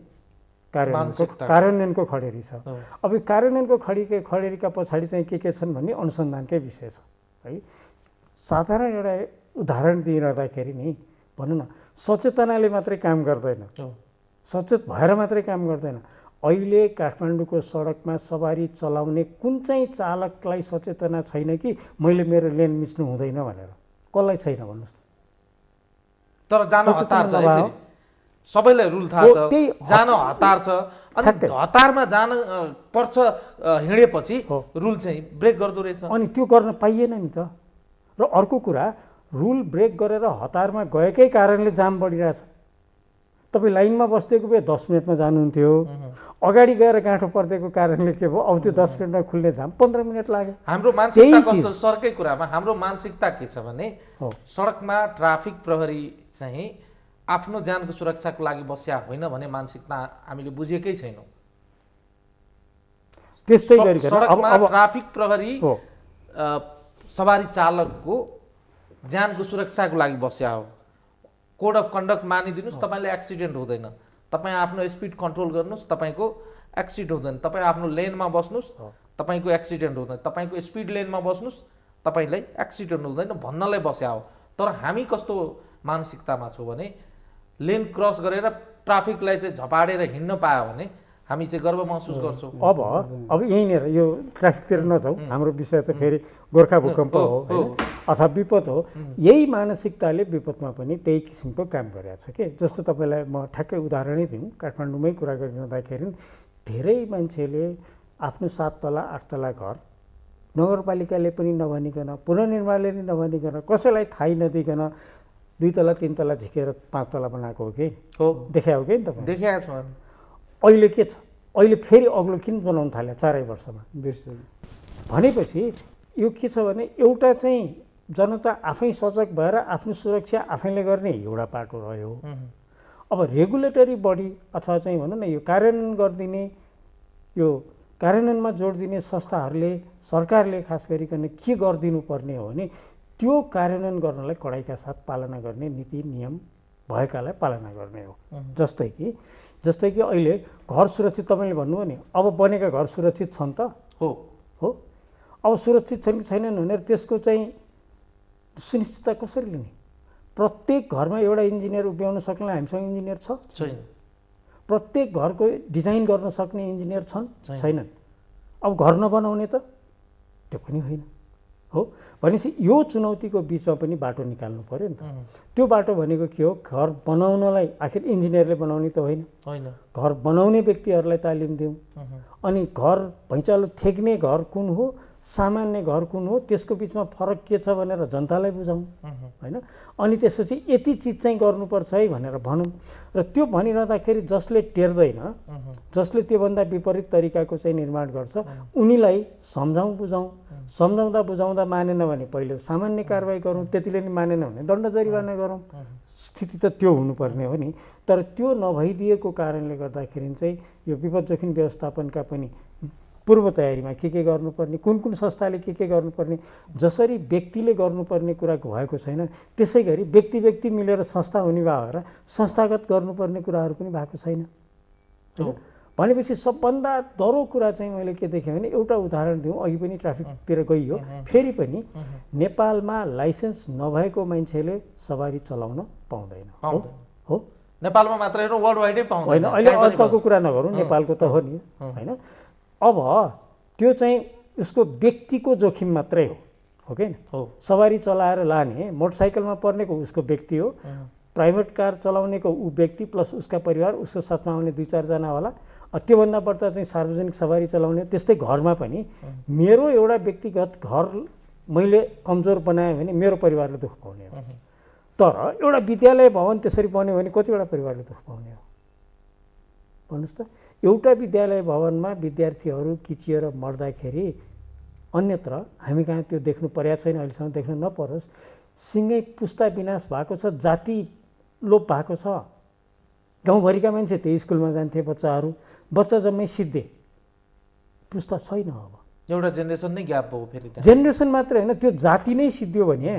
कार्यान्वयनको खडेरी छ। अब कार्यान्वयनको खडेरीका पछाडि चाहिँ के छन् भन्ने अनुसन्धानकै विषय छ है। साधारण एउटा उदाहरण दिइरहँदाखेरि नि भनौँ न, सचेतनाले मात्रै काम गर्दैन, सचेत भएर मात्रै काम गर्दैन। अहिले काठमाडौँको सडकमा सवारी चलाउने कुन चाहिँ चालकलाई सचेतना छैन कि मैले मेरो लेन मिच्नु हुँदैन भनेर? कसलाई छैन भन्नुहोस् त? तर जान हतार छ, सबैलाई रुल थाहा छ, जान हतार छ, अनि हतारमा जान पर्छ, हिँडेपछि रुल चाहिँ ब्रेक गर्दो रहेछ, अनि त्यो गर्न पाइएन नि त। र अर्को कुरा, रुल ब्रेक गरेर हतारमा गएकै कारणले जाम बढिरहेछ। तपाईँ लाइनमा बस्दिएको भए 10 मिनटमा जानुहुन्थ्यो, अगाडि गएर गाँठो पर्दिएको कारणले के भयो, अब त्यो 10 मिनटमा खुल्ने जाम 15 मिनट लाग्यो। हाम्रो मानसिकता कस्तो, सरकै कुरामा हाम्रो मानसिकता के छ भने, सडकमा ट्राफिक प्रहरी चाहिँ आफ्नो ज्यानको सुरक्षाको लागि बस्या होइन भन्ने मानसिकता हामीले बुझेकै छैनौँ। त्यस्तै गरिकन सडकमा ट्राफिक प्रहरी सवारी चालकको ज्यानको सुरक्षाको लागि बस्या हो। कोड अफ कन्डक्ट मानिदिनुहोस्, तपाईँले एक्सिडेन्ट हुँदैन, तपाईँ आफ्नो स्पिड कन्ट्रोल गर्नुहोस्, तपाईँको एक्सिडेन्ट हुँदैन, तपाईँ आफ्नो लेनमा बस्नुहोस्, तपाईँको एक्सिडेन्ट हुँदैन, तपाईँको स्पिड लेनमा बस्नुहोस्, तपाईँलाई एक्सिडेन्ट हुँदैन भन्नलाई बस्या हो। तर हामी कस्तो मानसिकतामा छौँ भने, लेन क्रस गरेर ट्राफिकलाई चाहिँ झपाडेर हिँड्न पायो भने हामी चाहिँ गर्व महसुस गर्छौँ। अब यहीँनिर यो ट्राफिकतिर नजाउँ, हाम्रो विषय त फेरि गोर्खा भूकम्प हो होइन, अथवा विपद हो। यही मानसिकताले विपदमा पनि त्यही किसिमको काम गरिरहेको छ के। जस्तो तपाईँलाई म ठ्याक्कै उदाहरणै दिउँ, काठमाडौँमै कुरा गरिरहँदाखेरि धेरै मान्छेले आफ्नो 7 तला 8 तला घर नगरपालिकाले पनि नभनिकन, पुनर्निर्माणले पनि नभनिकन, कसैलाई थाहै नदिकन 2 तला 3 तला झिकेर 5 तला बनाएको हो कि हो, देखायो कि नि तपाईँ? देखाएको छ। अहिले के छ, अहिले फेरि अग्लो किन बनाउनु थाल्यो 4 वर्षमा? भनेपछि यो के छ भने एउटा चाहिँ जनता आफै सजग भएर आफ्नो सुरक्षा आफैले गर्ने एउटा पाटो रह्यो। अब रेगुलेटरी बडी अथवा चाहिँ भनौँ न यो कार्यान्वयन गरिदिने, यो कार्यान्वयनमा जोड दिने संस्थाहरूले, सरकारले खास गरिकन के गरिदिनु पर्ने हो भने त्यो कार्यान्वयन गर्नलाई कडाइका साथ पालना गर्ने नीति नियम भएकालाई पालना गर्ने हो। जस्तै कि अहिले घर सुरक्षित तपाईँले भन्नुभयो नि, अब बनेका घर सुरक्षित छन् त? हो। अब सुरक्षित छन् कि छैनन् भनेर त्यसको चाहिँ सुनिश्चितता कसरी लिने? प्रत्येक घरमा एउटा इन्जिनियर उभ्याउन सक्ने हामीसँग इन्जिनियर छ? छैन। प्रत्येक घरको डिजाइन गर्न सक्ने इन्जिनियर छन्? छैनन्। अब घर नबनाउने त त्यो पनि होइन हो। भनेपछि यो चुनौतीको बिचमा पनि बाटो निकाल्नु पर्यो नि त। त्यो बाटो भनेको के हो? घर बनाउनलाई आखिर इन्जिनियरले बनाउने त होइन, घर बनाउने व्यक्तिहरूलाई तालिम दिउँ, अनि घर भैँचालो थेक्ने घर कुन हो, सामान्य घर कुन हो, त्यसको बिचमा फरक के छ भनेर जनतालाई बुझाउँ होइन। अनि त्यसपछि यति चिज चाहिँ गर्नुपर्छ है भनेर भनौँ। र त्यो भनिरहँदाखेरि जसले टेर्दैन, जसले त्योभन्दा विपरीत तरिकाको चाहिँ निर्माण गर्छ, उनीलाई सम्झाउँ बुझाउँ। सम्झाउँदा बुझाउँदा मानेन भने पहिले सामान्य कारवाही गरौँ, त्यतिले नि मानेन भने दण्ड जरिवाना गरौँ। स्थिति त त्यो हुनुपर्ने हो नि। तर त्यो नभइदिएको कारणले गर्दाखेरि चाहिँ यो विपद जोखिम व्यवस्थापनका पनि पूर्व तयारीमा के गर्नुपर्ने, कुन कुन संस्थाले के गर्नुपर्ने, जसरी व्यक्तिले गर्नुपर्ने कुरा भएको छैन, त्यसै गरी व्यक्ति मिलेर संस्था हुने भएर संस्थागत गर्नुपर्ने कुराहरू पनि भएको छैन। भनेपछि सबभन्दा डह्रो कुरा चाहिँ मैले के देखेँ भने, एउटा उदाहरण दिउँ, अघि पनि ट्राफिकतिर गइयो, फेरि पनि नेपालमा लाइसेन्स नभएको मान्छेले सवारी चलाउन पाउँदैन। हो, नेपालमा मात्र होइन, वर्ल्ड वाइडै पाउँदैन। अहिले अन्तको कुरा नगरौँ, नेपालको त हो नि होइन। अब त्यो चाहिँ उसको व्यक्तिको जोखिम मात्रै हो कि हो। सवारी चलाएर लाने, मोटरसाइकलमा पर्नेको उसको व्यक्ति हो, प्राइभेट कार चलाउनेको ऊ व्यक्ति प्लस उसका परिवार, उसको साथमा आउने 2-4 जना होला। त्योभन्दा बढ्ता चाहिँ सार्वजनिक सवारी चलाउने। त्यस्तै घरमा पनि मेरो एउटा व्यक्तिगत घर मैले कमजोर बनाएँ भने मेरो परिवारले दुःख पाउने हो। तर एउटा विद्यालय भवन त्यसरी बन्यो भने कतिवटा परिवारले दुःख पाउने हो भन्नुहोस् त? एउटा विद्यालय भवनमा विद्यार्थीहरू किचिएर मर्दाखेरि अन्यत्र हामी कहाँ त्यो देख्नु परेको छैन, अहिलेसम्म देख्नु नपरोस्। सिँगै पुस्ता विनाश भएको छ, जाति लोप भएको छ। गाउँभरिका मान्छे त्यही स्कुलमा जान्थे, बच्चा जम्मै सिद्धे, पुस्ता छैन। अब एउटा जेनेरेसन नै ग्याप भयो। फेरि जेनेरेसन मात्रै होइन, त्यो जाति नै सिद्धियो भने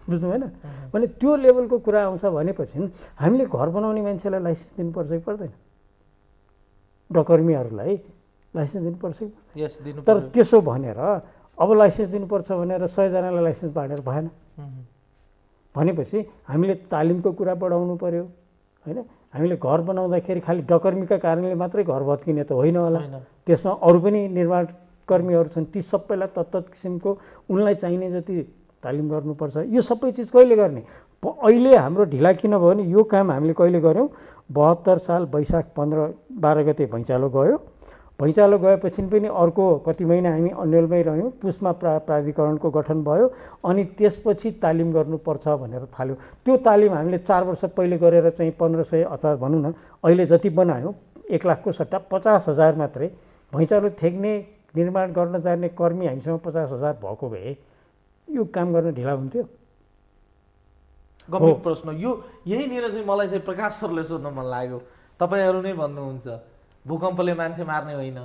बुझ्नु भएन भने त्यो लेभलको कुरा आउँछ। भनेपछि हामीले घर बनाउने मान्छेलाई लाइसेन्स दिनुपर्छ कि पर्दैन? डकर्मीहरूलाई लाइसेन्स दिनुपर्छ कि पर्दैन? तर त्यसो भनेर अब लाइसेन्स दिनुपर्छ भनेर 100 जनालाई लाइसेन्स बाँडेर भएन। भनेपछि हामीले तालिमको कुरा बढाउनु पर्यो होइन। हामीले घर बनाउँदाखेरि खालि डकर्मीका कारणले मात्रै घर भत्किने त होइन होला, त्यसमा अरू पनि निर्माण कर्मीहरू छन्, ती सबैलाई तत्त किसिमको उनलाई चाहिने जति तालिम गर्नुपर्छ। यो सबै चिज कहिले गर्ने? अहिले हाम्रो ढिला किन भयो भने यो काम हामीले कहिले गऱ्यौँ? 72 साल वैशाख 15-12 गते भैँचालो गयो। भैँचालो गएपछि पनि अर्को कति महिना हामी अन्यलमै रह्यौँ। पुसमा प्राधिकरणको गठन भयो, अनि त्यसपछि तालिम गर्नुपर्छ भनेर थाल्यो। त्यो तालिम हामीले 4 वर्ष पहिले गरेर चाहिँ 1500 अथवा भनौँ न अहिले जति बनायौँ 1 लाखको सट्टा 50,000 मात्रै भैँचालो थेक्ने निर्माण गर्न जाने कर्मी हामीसँग 50,000 भएको भए यो काम गर्न ढिला हुन्थ्यो? गम्भीर प्रश्न यो। यहीँनिर चाहिँ मलाई चाहिँ प्रकाश सरले सोध्न मन लाग्यो। तपाईँहरू नै भन्नुहुन्छ भूकम्पले मान्छे मार्ने होइन,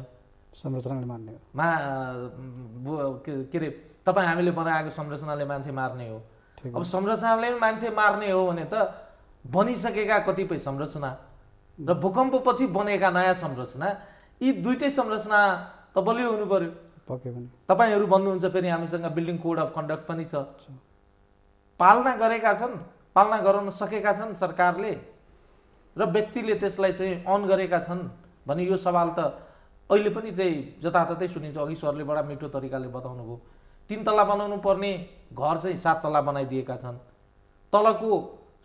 संरचनाले मार्ने हो। के अरे तपाईँ हामीले बनाएको संरचनाले मान्छे मार्ने हो। अब संरचनाले मान्छे मार्ने हो भने त बनिसकेका कतिपय संरचना र भूकम्पपछि बनेका नयाँ संरचना, यी दुईटै संरचना त बलियो हुनु पर्यो। पक्कै पनि तपाईँहरू भन्नुहुन्छ फेरि हामीसँग बिल्डिङ कोड अफ कन्डक्ट पनि छ। पालना गरेका छन्, पालना गराउन सकेका छन् सरकारले र व्यक्तिले त्यसलाई चाहिँ अन गरेका छन् भने यो सवाल त अहिले पनि चाहिँ जताततै सुनिन्छ। अघि सरले बडा मिठो तरिकाले बताउनु भयो, 3 तला बनाउनु पर्ने घर चाहिँ 7 तला बनाइदिएका छन्। तलको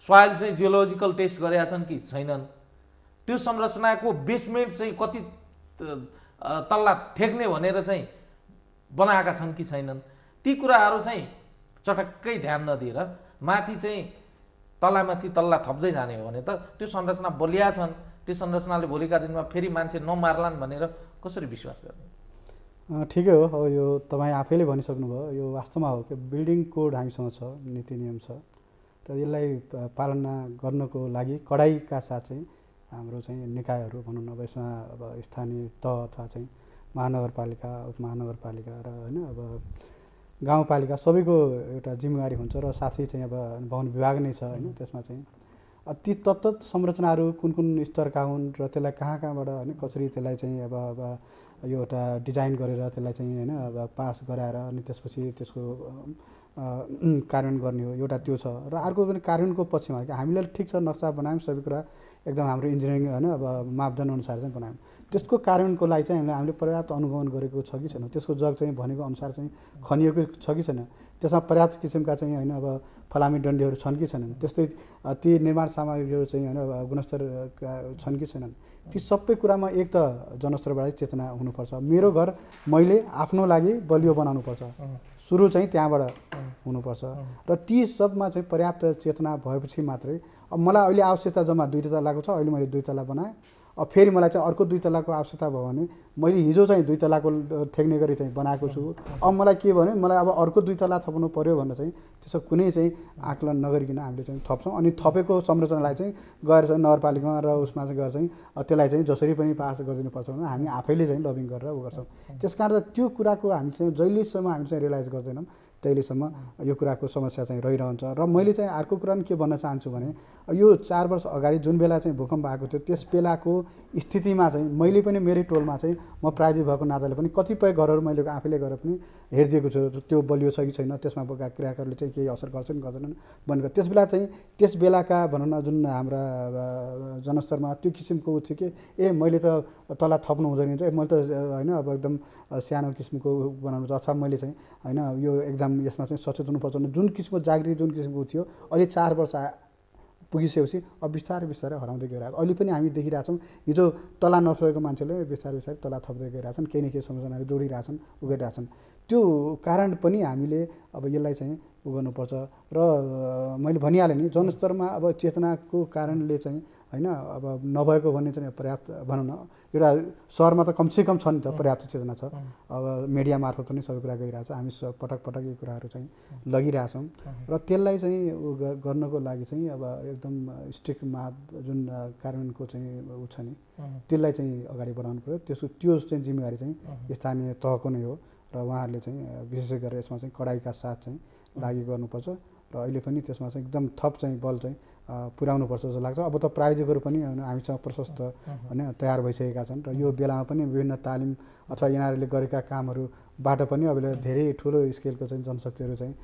सोइल चाहिँ जियोलोजिकल टेस्ट गरेका छन् कि छैनन्, त्यो संरचनाको बेसमेन्ट चाहिँ कति तल्ला ठेक्ने भनेर चाहिँ बनाएका छन् कि छैनन्, ती कुराहरू चाहिँ चटक्कै ध्यान नदिएर माथि चाहिँ तल्लामाथि तल्ला थप्दै जाने हो भने त त्यो संरचना बलिया छन्, त्यो संरचनाले भोलिका दिनमा फेरि मान्छे नमार्लान् भनेर कसरी विश्वास गर्ने? ठिकै हो। अब यो तपाईँ आफैले भनिसक्नुभयो, यो वास्तवमा हो कि बिल्डिङ कोड हामीसँग छ, नीति नियम छ, र यसलाई पालना गर्नको लागि कडाइका साथ चाहिँ हाम्रो चाहिँ निकायहरू भनौँ न, अब यसमा अब स्थानीय तह अथवा चाहिँ महानगरपालिका, उपमहानगरपालिका र होइन अब गाउँपालिका सबैको एउटा जिम्मेवारी हुन्छ र साथै चाहिँ अब भवन विभाग नै छ होइन। त्यसमा चाहिँ ती तत्त संरचनाहरू कुन कुन स्तरका हुन् र त्यसलाई कहाँबाट होइन कसरी त्यसलाई चाहिँ अब यो एउटा डिजाइन गरेर त्यसलाई चाहिँ होइन अब पास गराएर अनि त्यसपछि त्यसको कार्यान्वयन गर्ने हो, एउटा त्यो छ। र अर्को पनि कार्यान्वयनको पक्षमा कि हामीले ठिक छ नक्सा बनायौँ, सबै कुरा एकदम हाम्रो इन्जिनियरिङ होइन अब मापदण्ड अनुसार चाहिँ बनायौँ, त्यसको कार्यान्वयनको लागि चाहिँ हामीले पर्याप्त अनुगमन गरेको छ कि छैन, त्यसको जग चाहिँ भनेको अनुसार चाहिँ खनिएको छ कि छैन, त्यसमा पर्याप्त किसिमका चाहिँ होइन अब फलामी डन्डीहरू छन् कि छैनन्, त्यस्तै ती निर्माण सामग्रीहरू चाहिँ होइन अब गुणस्तरका छन् कि छैनन्, ती सबै कुरामा एक त जनस्तरबाटै चेतना हुनुपर्छ। मेरो घर मैले आफ्नो लागि बलियो बनाउनुपर्छ, सुरु चाहिँ त्यहाँबाट हुनुपर्छ र ती सबमा चाहिँ पर्याप्त चेतना भएपछि मात्रै अब मलाई अहिले आवश्यकता जम्मा 2 तलाको छ, अहिले मैले 2 तला बनाएँ, अब फेरि मलाई चाहिँ अर्को 2 तलाको आवश्यकता भयो भने मैले हिजो चाहिँ 2 तलाको ठेक्ने गरी चाहिँ बनाएको छु, अब मलाई के भने मलाई अब अर्को 2 तला थप्नु पर्यो भनेर चाहिँ त्यसो कुनै चाहिँ आकलन नगरिकन हामीले चाहिँ थप्छौँ। अनि थपेको संरचनालाई चाहिँ गएर चाहिँ नगरपालिकामा र उसमा चाहिँ गएर चाहिँ त्यसलाई चाहिँ जसरी पनि पास गरिदिनुपर्छ भने हामी आफैले चाहिँ लबिङ गरेर उ गर्छौँ। त्यस कारण त्यो कुराको हामी चाहिँ जहिलेसम्म हामी चाहिँ रियलाइज गर्दैनौँ तहिलेसम्म यो कुराको समस्या चाहिँ रहिरहन्छ। र मैले चाहिँ अर्को कुरा पनि के भन्न चाहन्छु भने यो 4 वर्ष अगाडि जुन बेला चाहिँ भूकम्प आएको थियो त्यस बेलाको स्थितिमा चाहिँ मैले पनि मेरै टोलमा चाहिँ म प्राविधिक भएको नाताले पनि कतिपय घरहरू मैले आफैले गरेर पनि हेरिदिएको छु, त्यो बलियो छ कि छैन, त्यसमा भएका क्रियाकलापले चाहिँ केही असर गर्छन् गर्दैनन् भनेर। त्यस बेला चाहिँ त्यस बेलाका भनौँ न जुन हाम्रा जनस्तरमा त्यो किसिमको उ थियो कि मैले त तला थप्नु हुँदैन चाहिँ मैले त होइन अब एकदम सानो किसिमको बनाउनु छ, अच्छा मैले चाहिँ होइन यो एकदम यसमा चाहिँ सचेत हुनुपर्छ जुन किसिमको जागृति जुन किसिमको थियो अहिले 4 वर्ष पुगिसकेपछि अब बिस्तारै बिस्तारै हराउँदै गइरहेको अहिले पनि हामी देखिरहेछौँ। हिजो तला नसकेको मान्छेले बिस्तारै बिस्तारै तला थप्दै गइरहेछन्, केही न केही संरचनाहरू जोडिरहेछन् उ गरिरहेछन्। त्यो कारण पनि हामीले अब यसलाई चाहिँ उ गर्नुपर्छ। र मैले भनिहालेँ नि जनस्तरमा अब चेतनाको कारणले चाहिँ होइन अब नभएको भन्ने चाहिँ पर्याप्त भनौँ न, एउटा सहरमा त कमसेकम छ नि त पर्याप्त चेतना छ, अब मिडिया मार्फत पनि सबै कुरा गइरहेछ, हामी पटक पटक यी कुराहरू चाहिँ लगिरहेछौँ। र त्यसलाई चाहिँ गर्नको लागि चाहिँ अब एकदम स्ट्रिक्ट माप जुन कार्यान्वयनको चाहिँ उ छ नि त्यसलाई चाहिँ अगाडि बढाउनु पऱ्यो। त्यो चाहिँ जिम्मेवारी चाहिँ स्थानीय तहको नै हो र उहाँहरूले चाहिँ विशेष गरेर यसमा चाहिँ कडाइका साथ चाहिँ लागि गर्नुपर्छ र अहिले पनि त्यसमा चाहिँ एकदम थप चाहिँ बल चाहिँ पुर्याउनुपर्छ जस्तो लाग्छ। अब त प्राविधिकहरू पनि हामीसँग प्रशस्त होइन तयार भइसकेका छन् र यो बेलामा पनि विभिन्न तालिम अथवा यिनीहरूले गरेका कामहरूबाट पनि अब धेरै ठुलो स्केलको चाहिँ जनशक्तिहरू चाहिँ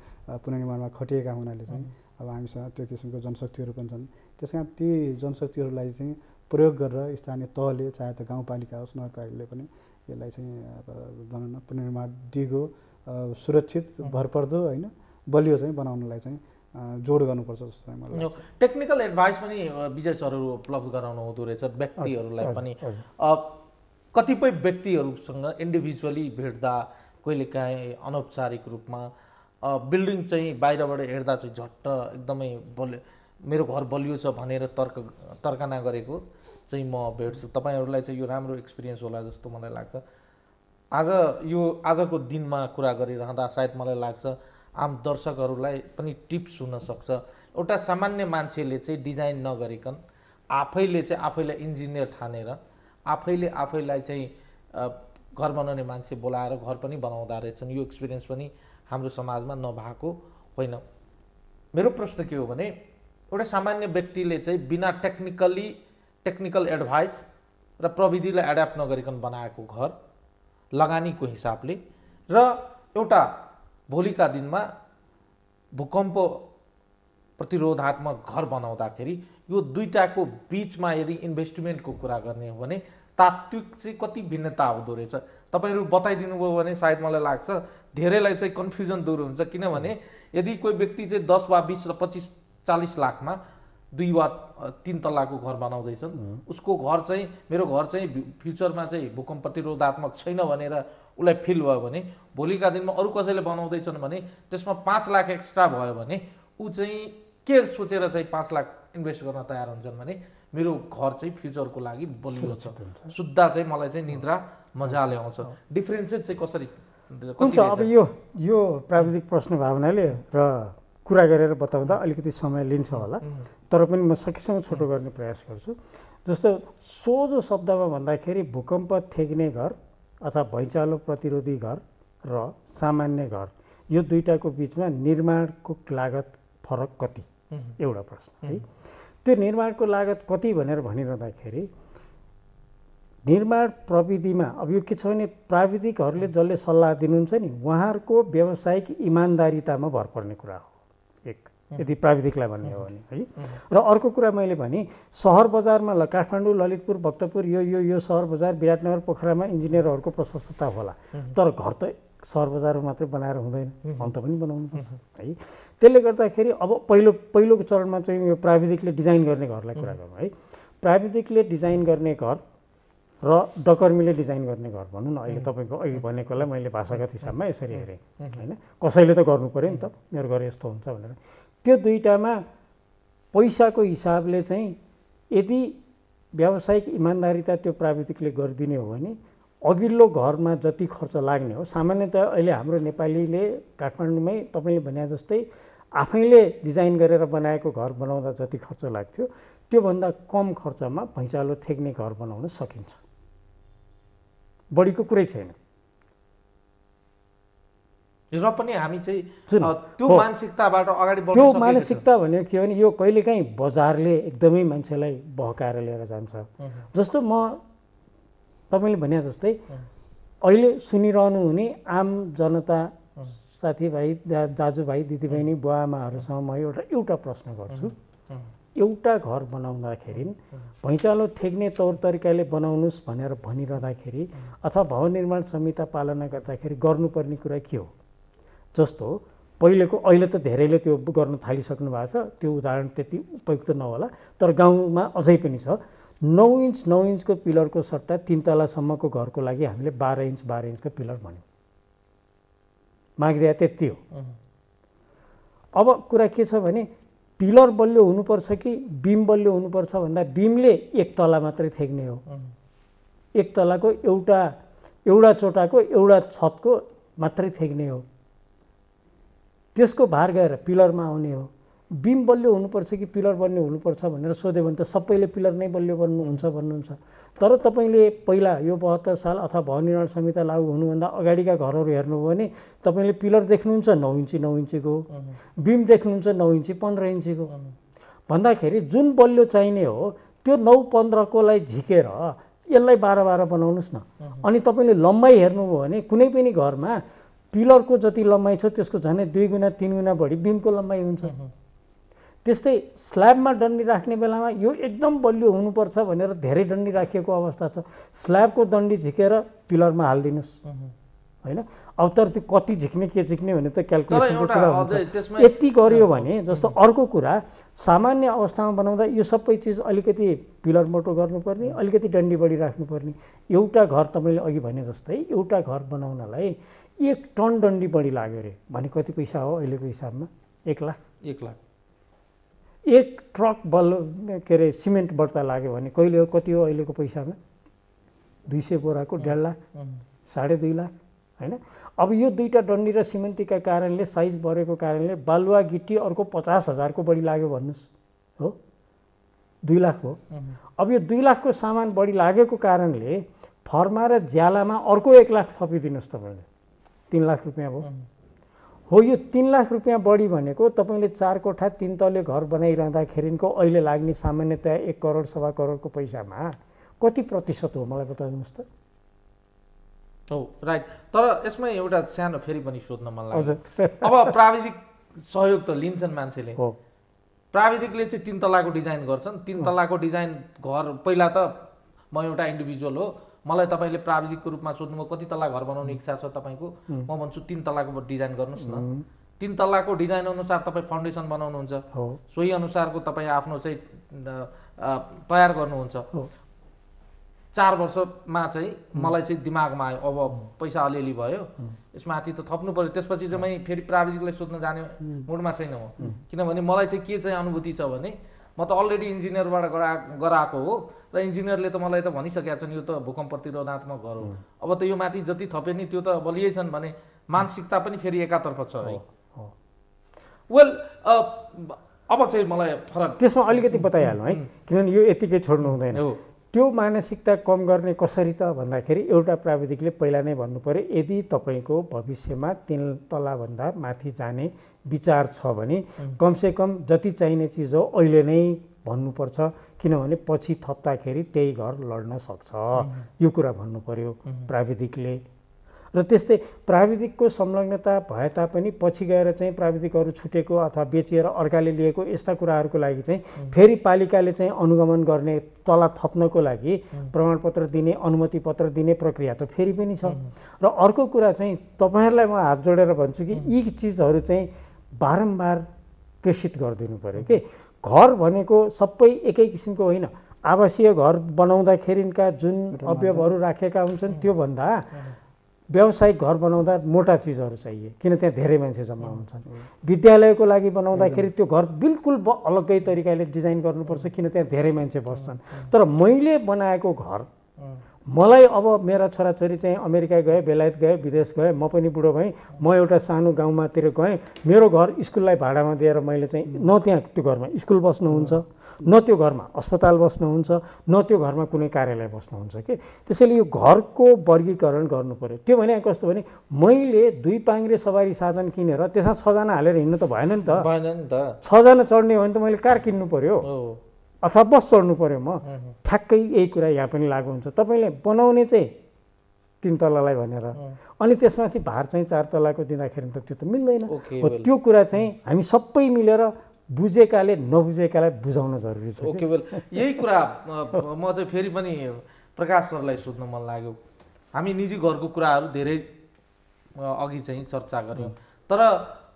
पुनर्निर्माणमा खटिएका हुनाले चाहिँ अब हामीसँग त्यो किसिमको जनशक्तिहरू पनि छन्। त्यस कारण ती जनशक्तिहरूलाई चाहिँ प्रयोग गरेर स्थानीय तहले चाहे त गाउँपालिका होस् नगरपालिकाले पनि यसलाई चाहिँ अब भनौँ न पुनर्निर्माण दिगो सुरक्षित भरपर्दो होइन बलियो चाहिँ बनाउनलाई चाहिँ जोड गर्नुपर्छ जस्तो चाहिँ मलाई लाग्छ। टेक्निकल एडभाइस पनि विजय सरहरू उपलब्ध गराउनु हुँदो रहेछ व्यक्तिहरूलाई पनि। कतिपय व्यक्तिहरूसँग इन्डिभिजुअली भेट्दा कहिलेकाहीँ अनौपचारिक रूपमा बिल्डिङ चाहिँ बाहिरबाट हेर्दा चाहिँ झट्ट एकदमै मेरो घर बलियो छ भनेर तर्कना गरेको चाहिँ म भेट्छु। तपाईँहरूलाई चाहिँ यो राम्रो एक्सपिरियन्स होला जस्तो मलाई लाग्छ। आजको दिनमा कुरा गरिरहँदा सायद मलाई लाग्छ आम दर्शकहरूलाई पनि टिप्स हुनसक्छ। एउटा सामान्य मान्छेले चाहिँ डिजाइन नगरिकन आफैले चाहिँ आफैलाई इन्जिनियर ठानेर आफैलाई चाहिँ घर बनाउने मान्छे बोलाएर घर पनि बनाउँदा रहेछन्। यो एक्सपिरियन्स पनि हाम्रो समाजमा नभएको होइन। मेरो प्रश्न के हो भने एउटा सामान्य व्यक्तिले चाहिँ बिना टेक्निकल एडभाइस र प्रविधिलाई एड्याप्ट नगरिकन बनाएको घर लगानीको हिसाबले र एउटा भोलिका दिनमा भूकम्प प्रतिरोधात्मक घर बनाउँदाखेरि यो दुईटाको बिचमा यदि इन्भेस्टमेन्टको कुरा गर्ने हो भने तात्विक चाहिँ कति भिन्नता हुँदो रहेछ तपाईँहरू बताइदिनु भयो भने सायद मलाई लाग्छ धेरैलाई चाहिँ कन्फ्युजन दूर हुन्छ। किनभने यदि कोही व्यक्ति चाहिँ 10 वा 20 र 25-40 लाखमा 2 वा 3 तल्लाको घर बनाउँदैछन्, उसको घर चाहिँ मेरो घर चाहिँ फ्युचरमा चाहिँ भूकम्प प्रतिरोधात्मक छैन भनेर उसलाई फिल भयो भने भोलिका दिनमा अरू कसैले बनाउँदैछन् भने त्यसमा 5 लाख एक्स्ट्रा भयो भने ऊ चाहिँ के सोचेर चाहिँ 5 लाख इन्भेस्ट गर्न तयार हुन्छन् भने मेरो घर चाहिँ फ्युचरको लागि बलियो छ, सुत्दा चाहिँ मलाई चाहिँ निद्रा मजाले आउँछ। डिफ्रेन्सेस चाहिँ कसरी हुन्छ? अब यो प्राविधिक प्रश्न भावनाले र कुरा गरेर बताउँदा अलिकति समय लिन्छ होला, तर पनि म सकेसम्म छोटो गर्ने प्रयास गर्छु। जस्तो सोझो शब्दमा भन्दाखेरि भूकम्प थेग्ने घर अथवा भैँचालो प्रतिरोधी घर र सामान्य घर यो दुईटाको बिचमा निर्माणको लागत फरक कति, एउटा प्रश्न है। त्यो निर्माणको लागत कति भनेर भनिरहँदाखेरि निर्माण प्रविधिमा अब यो के छ भने प्राविधिकहरूले जसले सल्लाह दिनुहुन्छ नि उहाँहरूको व्यावसायिक इमान्दारितामा भर पर्ने कुरा हो एक, यदि प्राविधिकलाई भन्ने हो भने है। र अर्को कुरा मैले भने सहर बजारमा काठमाडौँ, ललितपुर, भक्तपुर यो सहर बजार, विराटनगर, पोखरामा इन्जिनियरहरूको प्रशस्तता होला, तर घर त सहर बजारमा मात्रै बनाएर हुँदैन, अन्त पनि बनाउनुपर्छ है। त्यसले गर्दाखेरि अब पहिलो चरणमा चाहिँ यो प्राविधिकले डिजाइन गर्ने घरलाई कुरा गरौँ है। प्राविधिकले डिजाइन गर्ने घर र डकर्मीले डिजाइन गर्ने घर भनौँ न, अहिले तपाईँको अहिले भनेकोलाई मैले भाषागत हिसाबमा यसरी हेरेँ होइन। कसैले त गर्नु पऱ्यो नि त, मेरो घर यस्तो हुन्छ भनेर। त्यो दुईटामा पैसाको हिसाबले चाहिँ यदि व्यावसायिक इमान्दारिता त्यो प्राविधिकले गरिदिने हो भने अघिल्लो घरमा जति खर्च लाग्ने हो, सामान्यतः अहिले हाम्रो नेपालीले काठमाडौँमै तपाईँले भने जस्तै आफैले डिजाइन गरेर बनाएको घर बनाउँदा जति खर्च लाग्थ्यो त्योभन्दा कम खर्चमा भैँचालो थेग्ने घर बनाउन सकिन्छ, बढीको कुरै छैन। र पनि हामी चाहिँ त्यो मानसिकताबाट अगाडि बढ्न त्यो मानसिकता भनेको के हो भने यो कहिलेकाहीँ बजारले एकदमै मान्छेलाई बहकाएर लिएर जान्छ। जस्तो म तपाईँले भने जस्तै अहिले सुनिरहनु हुने आम जनता साथीभाइ, दाजुभाइ, दिदीबहिनी, बुवाआमाहरूसँग म एउटा प्रश्न गर्छु। एउटा घर बनाउँदाखेरि भैँचालो थेग्ने तौर तरिकाले बनाउनुहोस् भनेर भनिरहँदाखेरि अथवा भवन निर्माण संहिता पालना गर्दाखेरि गर्नुपर्ने कुरा के हो? जस्तो अहिले त धेरैले त्यो गर्न थालिसक्नु भएको छ, त्यो उदाहरण त्यति उपयुक्त नहोला, तर गाउँमा अझै पनि छ। 9 इन्चको पिलरको सट्टा 3 तलासम्मको घरको लागि हामीले 12 इन्चको पिलर भन्यौँ, माग्दिया त्यति हो। अब कुरा के छ भने पिलर बलियो हुनुपर्छ कि बिम बलियो हुनुपर्छ भन्दा बिमले 1 तला मात्रै थेग्ने हो, 1 तलाको एउटा चोटाको एउटा छतको मात्रै थेग्ने हो, त्यसको भार गएर पिलरमा आउने हो। बिम बलियो हुनुपर्छ कि पिलर बलियो हुनुपर्छ भनेर सोध्यो भने त सबैले पिलर नै बलियो बन्नुहुन्छ भन्नुहुन्छ। तर तपाईँले पहिला यो 72 साल अथवा भवन निर्माण संहिता लागू हुनुभन्दा अगाडिका घरहरू हेर्नुभयो भने तपाईँले पिलर देख्नुहुन्छ 9 इन्चीको, बिम देख्नुहुन्छ 9 इन्ची 15 इन्चीको। भन्दाखेरि जुन बलियो चाहिने हो त्यो 9-15कोलाई झिकेर यसलाई 12 बनाउनुहोस् न। अनि तपाईँले लम्बाइ हेर्नुभयो भने कुनै पनि घरमा पिलरको जति लम्बाइ छ त्यसको झनै 2 गुणा 3 गुणा बढी बिमको लम्बाइ हुन्छ। त्यस्तै स्ल्याबमा डन्डी राख्ने बेलामा यो एकदम बलियो हुनुपर्छ भनेर धेरै डन्डी राखिएको अवस्था छ, स्ल्याबको डन्डी झिकेर पिलरमा हालिदिनुहोस् होइन। अब तर त्यो कति झिक्ने के झिक्ने भने त क्यालकुलेसनको कुरा हुन्छ। यति गर्यो भने जस्तो अर्को कुरा सामान्य अवस्थामा बनाउँदा यो सबै चिज अलिकति पिलर मोटो गर्नुपर्ने, अलिकति डन्डी बढी राख्नुपर्ने। एउटा घर तपाईँले अघि भने जस्तै एउटा घर बनाउनलाई 1 टन डन्डी बढी लाग्यो अरे भने कति पैसा हो अहिलेको हिसाबमा? 1 लाख। 1 ट्रक के अरे सिमेन्ट बढ्ता लाग्यो भने कहिले हो, कति हो अहिलेको पैसामा? 200 बोराको 1.5 लाख, 2.5 लाख होइन। अब यो दुईटा डन्डी र सिमेन्टका कारणले साइज बढेको कारणले बालुवा गिट्टी अर्को 50,000को बढी लाग्यो भन्नुहोस्, हो 2 लाख हो। अब यो 2 लाखको सामान बढी लागेको कारणले फर्मा र ज्यालामा अर्को 1 लाख थपिदिनुहोस् तपाईँले, 3 लाख रुपियाँ भयो। हो यो 3 लाख रुपियाँ बढी भनेको तपाईँले 4 कोठा 3 तले घर बनाइरहँदाखेरिको अहिले लाग्ने सामान्यतया 1 करोड 1.25 करोडको पैसामा कति प्रतिशत हो मलाई बताउनुहोस् त? हो राइट। तर यसमा एउटा सानो फेरि पनि सोध्न मन लाग्छ, अब प्राविधिक सहयोग त लिन्छन् मान्छेले, प्राविधिकले चाहिँ 3 तलाको डिजाइन गर्छन्। 3 तलाको डिजाइन घर पहिला त म एउटा इन्डिभिजुअल हो, मलाई तपाईँले प्राविधिकको रूपमा सोध्नुभयो कति तला घर बनाउने इच्छा छ तपाईँको, म भन्छु 3 तलाको डिजाइन गर्नुहोस् न। 3 तलाको डिजाइन अनुसार तपाईँ फाउन्डेसन बनाउनुहुन्छ, सोही अनुसारको तपाईँ आफ्नो चाहिँ तयार गर्नुहुन्छ। 4 वर्षमा चाहिँ मलाई चाहिँ दिमागमा आयो अब पैसा अलिअलि भयो, यसमाथि त थप्नु पर्यो। त्यसपछि चाहिँ मैले फेरि प्राविधिकलाई सोध्न जाने मुडमा छैन म, किनभने मलाई चाहिँ के चाहिँ अनुभूति छ भने म त अलरेडी इन्जिनियरबाट गराएको हो र इन्जिनियरले त मलाई त भनिसकेका छन् यो त भूकम्प प्रतिरोधात्मक घर हो। अब त यो माथि जति थपे नि त्यो त बलियै छन् भने मानसिकता पनि फेरि एकातर्फ छ है। वेल अब चाहिँ मलाई फरक त्यसमा अलिकति बताइहालौँ है, किनभने यो यतिकै छोड्नु हुँदैन। त्यो मानसिकता कम गर्ने कसरी त भन्दाखेरि एउटा प्राविधिकले पहिला नै भन्नु पर्यो, यदि तपाईँको भविष्यमा 3 तलाभन्दा माथि जाने विचार छ भने कमसेकम जति चाहिने चिज हो अहिले नै भन्नुपर्छ, किनभने पछि थप्दाखेरि त्यही घर लड्न सक्छ। यो कुरा भन्नु पर्यो प्राविधिकले। र त्यस्तै प्राविधिकको संलग्नता भए तापनि पछि गएर चाहिँ प्राविधिकहरू छुटेको अथवा बेचिएर अर्काले लिएको यस्ता कुराहरूको लागि चाहिँ फेरि पालिकाले चाहिँ अनुगमन गर्ने, तला थप्नको लागि प्रमाणपत्र दिने, अनुमति पत्र दिने प्रक्रिया त फेरि पनि छ। र अर्को कुरा चाहिँ तपाईँहरूलाई म हात जोडेर भन्छु कि यी चिजहरू चाहिँ बारम्बार प्रेषित गरिदिनु पर्यो कि घर भनेको सबै एकै किसिमको होइन। आवासीय घर बनाउँदाखेरिका जुन अवयवहरू राखेका हुन्छन् त्योभन्दा व्यावसायिक घर बनाउँदा मोटा चिजहरू चाहिए, किन त्यहाँ धेरै मान्छे जम्मा हुन्छन्। विद्यालयको लागि बनाउँदाखेरि त्यो घर बिल्कुल अलग्गै तरिकाले डिजाइन गर्नुपर्छ, किन त्यहाँ धेरै मान्छे बस्छन्। तर मैले बनाएको घर मलाई अब मेरा छोराछोरी चाहिँ अमेरिका गए, बेलायत गए, विदेश गए, म पनि बुढो भएँ, म एउटा सानो गाउँमातिर गएँ, मेरो घर स्कुललाई भाडामा दिएर मैले चाहिँ न त्यहाँ त्यो घरमा स्कुल बस्नुहुन्छ, न त्यो घरमा अस्पताल बस्नुहुन्छ, न त्यो घरमा कुनै कार्यालय बस्नुहुन्छ कि। त्यसैले यो घरको वर्गीकरण गर्नु पर्यो। त्यो भने कस्तो भने मैले 2 पाङ्ग्रे सवारी साधन किनेर त्यसमा 6 जना हालेर हिँड्नु त भएन नि त। 6 जना चढ्ने हो भने त मैले कार किन्नु पर्यो अथवा बस चढ्नु पर्यो। म ठ्याक्कै यही कुरा यहाँ पनि लागु हुन्छ। तपाईँले बनाउने चाहिँ 3 तलालाई भनेर अनि त्यसमाथि भार चाहिँ 4 तलाको दिँदाखेरि त त्यो त मिल्दैन। त्यो कुरा चाहिँ हामी सबै मिलेर बुझेकाले नबुझेकालाई बुझाउन जरुरी छ। ओके, वेल यही कुरा म चाहिँ फेरि पनि प्रकाश सरलाई सोध्न मन लाग्यो। हामी निजी घरको कुराहरू धेरै अघि चाहिँ चर्चा गऱ्यौँ, तर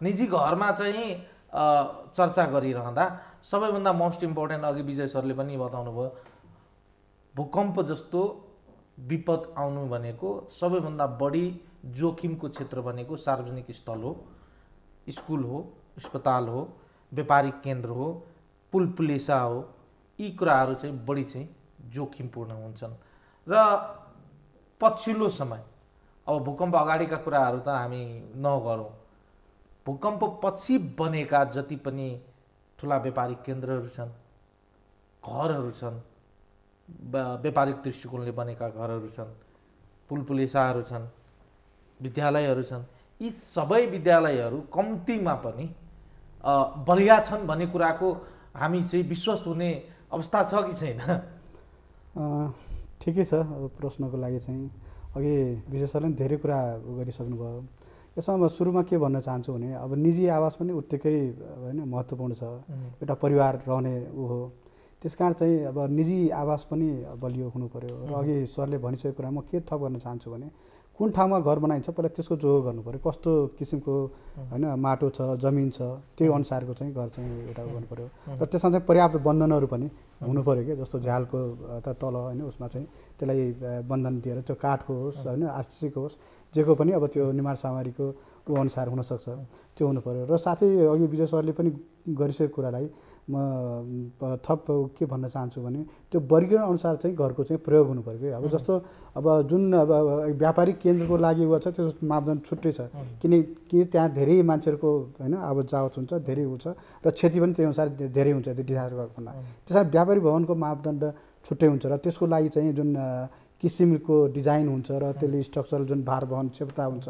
निजी घरमा चाहिँ चर्चा गरिरहँदा सबैभन्दा मोस्ट इम्पोर्टेन्ट अघि विजय सरले पनि बताउनु भयो, भूकम्प जस्तो विपद आउनु भनेको सबैभन्दा बढी जोखिमको क्षेत्र भनेको सार्वजनिक स्थल हो, स्कुल हो, अस्पताल हो, व्यापारिक केन्द्र हो, पुल पुलेसा हो। यी कुराहरू चाहिँ बढी चाहिँ जोखिमपूर्ण हुन्छन्। र पछिल्लो समय अब भूकम्प अगाडिका कुराहरू त हामी नगरौँ, भूकम्प पछि बनेका जति पनि ठुला व्यापारिक केन्द्रहरू छन्, घरहरू छन्, व्यापारिक दृष्टिकोणले बनेका घरहरू छन्, पुल पुलेसाहरू छन्, विद्यालयहरू छन्, यी सबै विद्यालयहरू कम्तीमा पनि बलिया छन् भन्ने कुराको हामी चाहिँ विश्वास हुने अवस्था छ कि छैन? ठिकै छ। अब प्रश्नको लागि चाहिँ अघि विशेष सरले धेरै कुरा गरिसक्नुभयो। यसमा म सुरुमा के भन्न चाहन्छु भने अब निजी आवास पनि उत्तिकै होइन महत्त्वपूर्ण छ, एउटा परिवार रहने ऊ हो। त्यसकारण चाहिँ अब निजी आवास पनि बलियो हुनु पर्यो। र अघि सरले भनिसकेको कुरा म के थप गर्न चाहन्छु भने कुन ठाउँमा घर बनाइन्छ पहिला त्यसको जोग गर्नु पर्यो, कस्तो किसिमको होइन माटो छ, जमिन छ, त्यो अनुसारको चाहिँ घर चाहिँ एउटा गर्नु पर्यो। र त्यसमा चाहिँ पर्याप्त बन्धनहरू पनि हुनु पर्यो कि, जस्तो झ्यालको तल होइन उसमा चाहिँ त्यसलाई बन्धन दिएर त्यो काठको होस् होइन आरसिसीको होस् जेको पनि अब त्यो निर्माण सामग्रीको ऊ अनुसार हुनसक्छ, त्यो हुनु पर्यो। र साथै अघि विजय सरले पनि गरिसकेको कुरालाई म थप के भन्न चाहन्छु भने त्यो वर्गीकरण अनुसार चाहिँ घरको चाहिँ प्रयोग हुनु पर्यो कि। अब जस्तो अब जुन अब व्यापारिक केन्द्रको लागि ऊ छ त्यो मापदण्ड छुट्टै छ, किनकि त्यहाँ धेरै मान्छेहरूको होइन अब जावत हुन्छ, धेरै ऊ छ र क्षति पनि त्यही अनुसार धेरै हुन्छ यदि डिजाइन गर्नु। त्यसमा व्यापारिक भवनको मापदण्ड छुट्टै हुन्छ र त्यसको लागि चाहिँ जुन किसिमको डिजाइन हुन्छ र त्यसले स्ट्रक्चरल जुन भार वहन क्षमता हुन्छ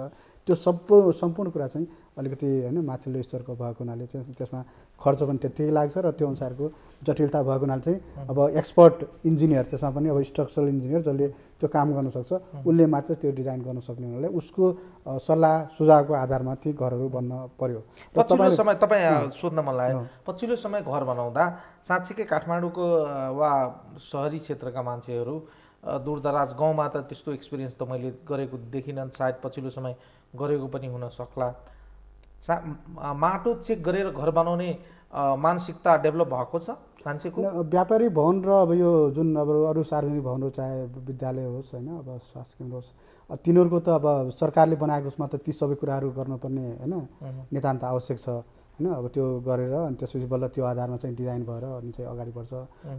त्यो सम्पूर्ण कुरा चाहिँ अलिकति होइन माथिल्लो स्तरको भएको हुनाले चाहिँ त्यसमा खर्च पनि त्यत्तिकै लाग्छ र त्यो अनुसारको जटिलता भएको हुनाले चाहिँ अब एक्सपर्ट इन्जिनियर त्यसमा पनि अब स्ट्रक्चरल इन्जिनियर जसले त्यो काम गर्न सक्छ उसले मात्र त्यो डिजाइन गर्न सक्ने हुनाले उसको सल्लाह सुझावको आधारमा ती घरहरू बन्न पर्यो। पछिल्लो समय तपाईँ सोध्न मन लाग्यो, पछिल्लो समय घर बनाउँदा साँच्चीकै काठमाडौँको वा सहरी क्षेत्रका मान्छेहरू दूरदराज गाउँमा त त्यस्तो एक्सपिरियन्स त मैले गरेको देखिनँ, सायद पछिल्लो समय गरेको पनि हुन सक्ला। माटो चेक गरेर घर बनाउने मानसिकता डेभलप भएको छ मान्छेको? व्यापारी भवन र अब यो जुन अब अरू सार्वजनिक भवनहरू चाहे विद्यालय होस् होइन अब स्वास्थ्य केन्द्र होस् तिनीहरूको त अब सरकारले बनाएको उसमा त ती सबै कुराहरू गर्नुपर्ने होइन नितान्त आवश्यक छ होइन। अब त्यो गरेर अनि त्यसपछि बल्ल त्यो आधारमा चाहिँ डिजाइन भएर अनि चाहिँ अगाडि बढ्छ।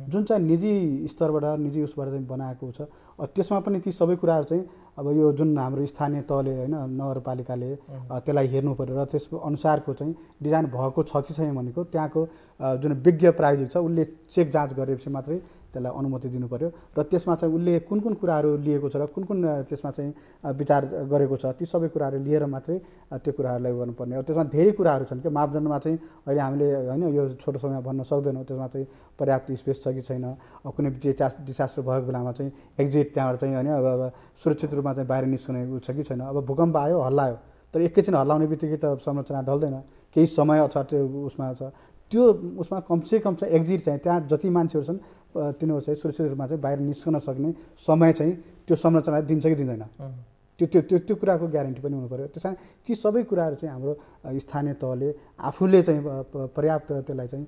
जुन चाहिँ निजी स्तरबाट निजी उसबाट चाहिँ बनाएको छ त्यसमा पनि ती सबै कुराहरू चाहिँ अब यो जुन हाम्रो स्थानीय तहले होइन नगरपालिकाले त्यसलाई हेर्नु पर्यो र त्यस अनुसारको चाहिँ डिजाइन भएको छ कि छैन भनेको त्यहाँको जुन विज्ञ प्राविधिक छ उसले चेक जाँच गरेपछि मात्रै त्यसलाई अनुमति दिनु पर्यो र त्यसमा चाहिँ उसले कुन कुन कुराहरू लिएको छ र कुन कुन त्यसमा चाहिँ विचार गरेको छ ती सबै कुराहरू लिएर मात्रै त्यो कुराहरूलाई गर्नुपर्ने हो। त्यसमा धेरै कुराहरू छन् कि मापदण्डमा चाहिँ अहिले हामीले होइन यो छोटो समयमा भन्न सक्दैनौँ त्यसमा चाहिँ पर्याप्त स्पेस छ कि छैन, कुनै डिसास्टर भएको बेलामा चाहिँ एक्जिट त्यहाँबाट चाहिँ होइन अब सुरक्षित रूपमा चाहिँ बाहिर निस्कने छ कि छैन। अब भूकम्प आयो हल्लायो तर एकैछिन हल्लाउने बित्तिकै त संरचना ढल्दैन, केही समय छ त्यो उसमा छ त्यो उसमा कमसेकम चाहिँ एक्जिट चाहिँ त्यहाँ जति मान्छेहरू छन् तिनीहरू चाहिँ सुरक्षित रूपमा चाहिँ बाहिर निस्कन सक्ने समय चाहिँ त्यो संरचनाले दिन्छ कि दिँदैन त्यो त्यो त्यो त्यो कुराको ग्यारेन्टी पनि हुनु पऱ्यो। त्यस कारण ती सबै कुराहरू चाहिँ हाम्रो स्थानीय तहले आफूले चाहिँ पर्याप्त त्यसलाई चाहिँ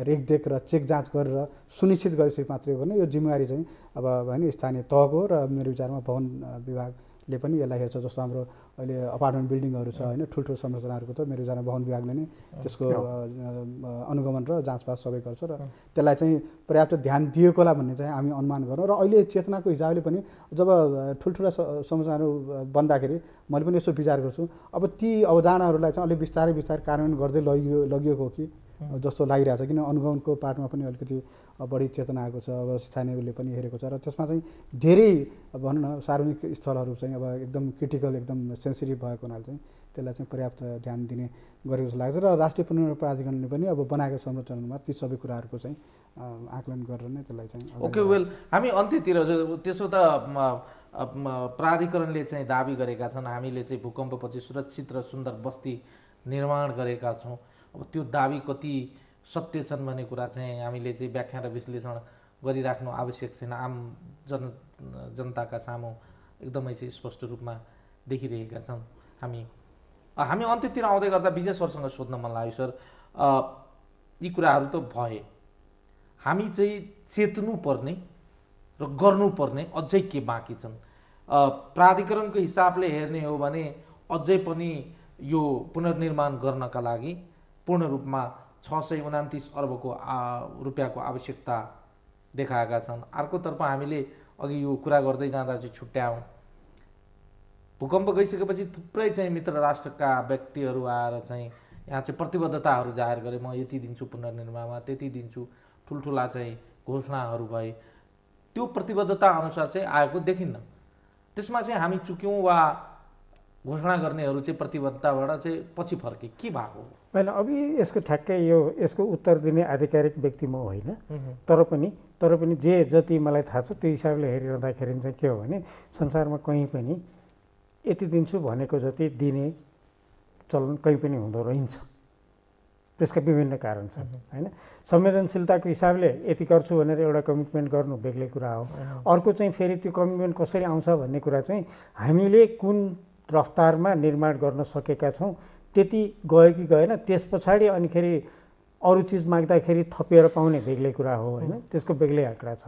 रेखदेख र चेक जाँच गरेर सुनिश्चित गरेपछि मात्रै हो भने यो जिम्मेवारी चाहिँ अब होइन स्थानीय तहको र मेरो विचारमा भवन विभागले पनि यसलाई हेर्छ। जस्तो हाम्रो अहिले अपार्टमेन्ट बिल्डिङहरू छ होइन ठुल्ठुलो संरचनाहरूको त मेरो विचारमा भवन विभागले नै त्यसको अनुगमन र जाँचपास सबै गर्छ र त्यसलाई चाहिँ पर्याप्त ध्यान दिएको होला भन्ने चाहिँ हामी अनुमान गरौँ। र अहिले चेतनाको हिसाबले पनि जब ठुल्ठुला संरचनाहरू बन्दाखेरि मैले पनि यसो विचार गर्छु अब ती अवधारणाहरूलाई चाहिँ अलिक बिस्तारै कार्यान्वयन गर्दै लगिएको हो कि जस्तो लागिरहेको छ, किन अनुगमनको पार्टमा पनि अलिकति बढी चेतना आएको छ। अब स्थानीयले पनि हेरेको छ र त्यसमा चाहिँ धेरै भनौँ न सार्वजनिक स्थलहरू चाहिँ अब एकदम क्रिटिकल एकदम सेन्सिटिभ भएको हुनाले चाहिँ त्यसलाई चाहिँ पर्याप्त ध्यान दिने गरेको जस्तो लाग्छ र राष्ट्रिय पुनर्निर्माण प्राधिकरणले पनि अब बनाएको संरचनामा ती सबै कुराहरूको चाहिँ आकलन गरेर नै त्यसलाई चाहिँ ओके वेल हामी अन्त्यतिर त्यसो त प्राधिकरणले चाहिँ दाबी गरेका छन् हामीले चाहिँ भूकम्पपछि सुरक्षित र सुन्दर बस्ती निर्माण गरेका छौँ। अब त्यो दाबी कति सत्य छन् भन्ने कुरा चाहिँ हामीले चाहिँ व्याख्या र विश्लेषण गरिराख्नु आवश्यक छैन। आम जनताका सामु एकदमै चाहिँ स्पष्ट रूपमा देखिरहेका छन्। हामी अन्त्यतिर आउँदै गर्दा विजय सरसँग सोध्न मन लाग्यो सर, यी कुराहरू त भए हामी चाहिँ चेत्नुपर्ने र गर्नुपर्ने अझै के बाँकी छन्? प्राधिकरणको हिसाबले हेर्ने हो भने अझै पनि यो पुनर्निर्माण गर्नका लागि पूर्ण रूपमा 629 अर्बको रुपियाँको आवश्यकता देखाएका छन्। अर्कोतर्फ हामीले अघि यो कुरा गर्दै जाँदा चाहिँ छुट्यायौँ, भूकम्प गइसकेपछि थुप्रै चाहिँ मित्र राष्ट्रका व्यक्तिहरू आएर चाहिँ यहाँ चाहिँ प्रतिबद्धताहरू जाहेर गरे, म यति दिन्छु पुनर्निर्माणमा त्यति दिन्छु, ठुल्ठुला चाहिँ घोषणाहरू भए। त्यो प्रतिबद्धता अनुसार चाहिँ आएको देखिन्न। त्यसमा चाहिँ हामी चुक्यौँ वा घोषणा गर्नेहरू चाहिँ प्रतिबद्धताबाट चाहिँ पछि फर्के के भएको हो? होइन अभि यसको ठ्याक्कै यसको उत्तर दिने आधिकारिक व्यक्ति म होइन, तर पनि जे जति मलाई थाहा छ त्यो हिसाबले हेरिरहँदाखेरि चाहिँ के हो भने संसारमा कहीँ पनि यति दिन्छु भनेको जति दिने चलन कहीँ पनि हुँदो रहन्छ। त्यसका विभिन्न कारण छन् होइन। संवेदनशीलताको हिसाबले यति गर्छु भनेर एउटा कमिटमेन्ट गर्नु बेग्लै कुरा हो। अर्को चाहिँ फेरि त्यो कमिटमेन्ट कसरी आउँछ भन्ने कुरा चाहिँ हामीले कुन रफ्तारमा निर्माण गर्न सकेका छौँ त्यति गयो कि गएन, त्यस पछाडि अनिखेरि अरू चिज माग्दाखेरि थपिएर पाउने बेग्लै कुरा हो होइन, त्यसको बेग्लै आँकडा छ।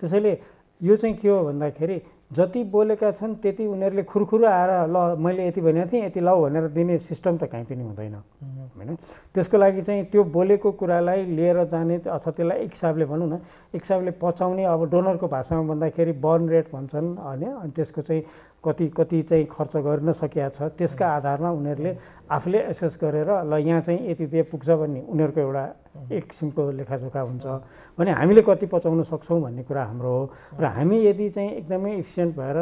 त्यसैले यो चाहिँ के हो भन्दाखेरि जति बोलेका छन् त्यति उनीहरूले खुरखुरु आएर ल मैले यति भनेको थिएँ यति लौ भनेर दिने सिस्टम त कहीँ पनि हुँदैन होइन। त्यसको लागि चाहिँ त्यो बोलेको कुरालाई लिएर जाने अथवा त्यसलाई एक हिसाबले भनौँ न एक हिसाबले पचाउने, अब डोनरको भाषामा भन्दाखेरि बर्न रेट भन्छन् होइन, अनि त्यसको चाहिँ कति चाहिँ खर्च गर्न सकिया छ त्यसका आधारमा उनीहरूले आफूले एसेस गरेर ल यहाँ चाहिँ यति पुग्छ भन्ने उनीहरूको एउटा एक किसिमको लेखाजोखा हुन्छ भने हामीले कति पचाउन सक्छौँ भन्ने कुरा हाम्रो हो र हामी यदि चाहिँ एकदमै इफिसियन्ट भएर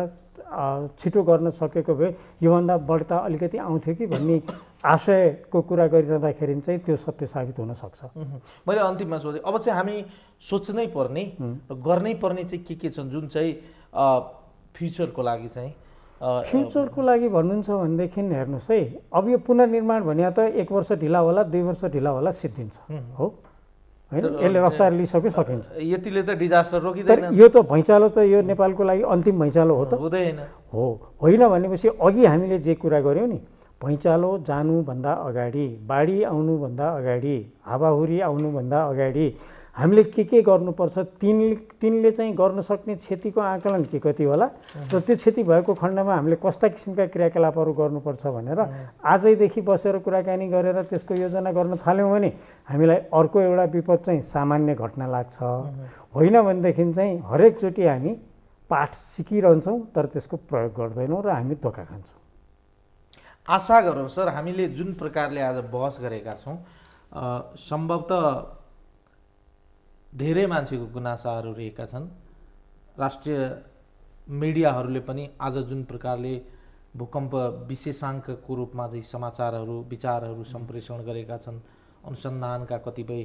छिटो गर्न सकेको भए योभन्दा बढी त अलिकति आउँथ्यो कि भन्ने आशयको कुरा गरिरहँदाखेरि चाहिँ त्यो सत्य साबित हुन सक्छ। मैले अन्तिममा सोधेँ अब चाहिँ हामी सोच्नै पर्ने र गर्नै पर्ने चाहिँ के छन् जुन चाहिँ फ्युचरको लागि चाहिँ फ्युचरको लागि भन्नुहुन्छ भनेदेखि हेर्नुहोस् है अब यो पुनर्निर्माण भने त 1 वर्ष ढिला होला 2 वर्ष ढिला होला सिद्धिन्छ हो हैन यसले रफ्तार लिइसक्यो सकिन्छ यतिले त डिजास्टर रोकिदैन यो त भैँचालो त यो नेपालको लागि अन्तिम भैँचालो हो त हुँदैन हो होइन भनेपछि अघि हामीले जे कुरा गर्यौँ नि भैँचालो जानुभन्दा अगाडि बाढी आउनुभन्दा अगाडि हावाहुरी आउनुभन्दा अगाडि हामीले के गर्नुपर्छ तिनले चाहिँ गर्न सक्ने क्षतिको आकलन के कति होला र त्यो क्षति भएको खण्डमा हामीले कस्ता किसिमका क्रियाकलापहरू गर्नुपर्छ भनेर आजैदेखि बसेर कुराकानी गरेर त्यसको योजना गर्न थाल्यौँ भने हामीलाई अर्को एउटा विपद चाहिँ सामान्य घटना लाग्छ होइन भनेदेखि चाहिँ हरेकचोटि हामी पाठ सिकिरहन्छौँ तर त्यसको प्रयोग गर्दैनौँ र हामी धोका खान्छौँ। आशा गरौँ सर हामीले जुन प्रकारले आज बहस गरेका छौँ सम्भवतः धेरै मान्छेको गुनासाहरू रहेका छन्। राष्ट्रिय मिडियाहरूले पनि आज जुन प्रकारले भूकम्प विशेषाङ्कको रूपमा चाहिँ समाचारहरू विचारहरू सम्प्रेषण गरेका छन् अनुसन्धानका कतिपय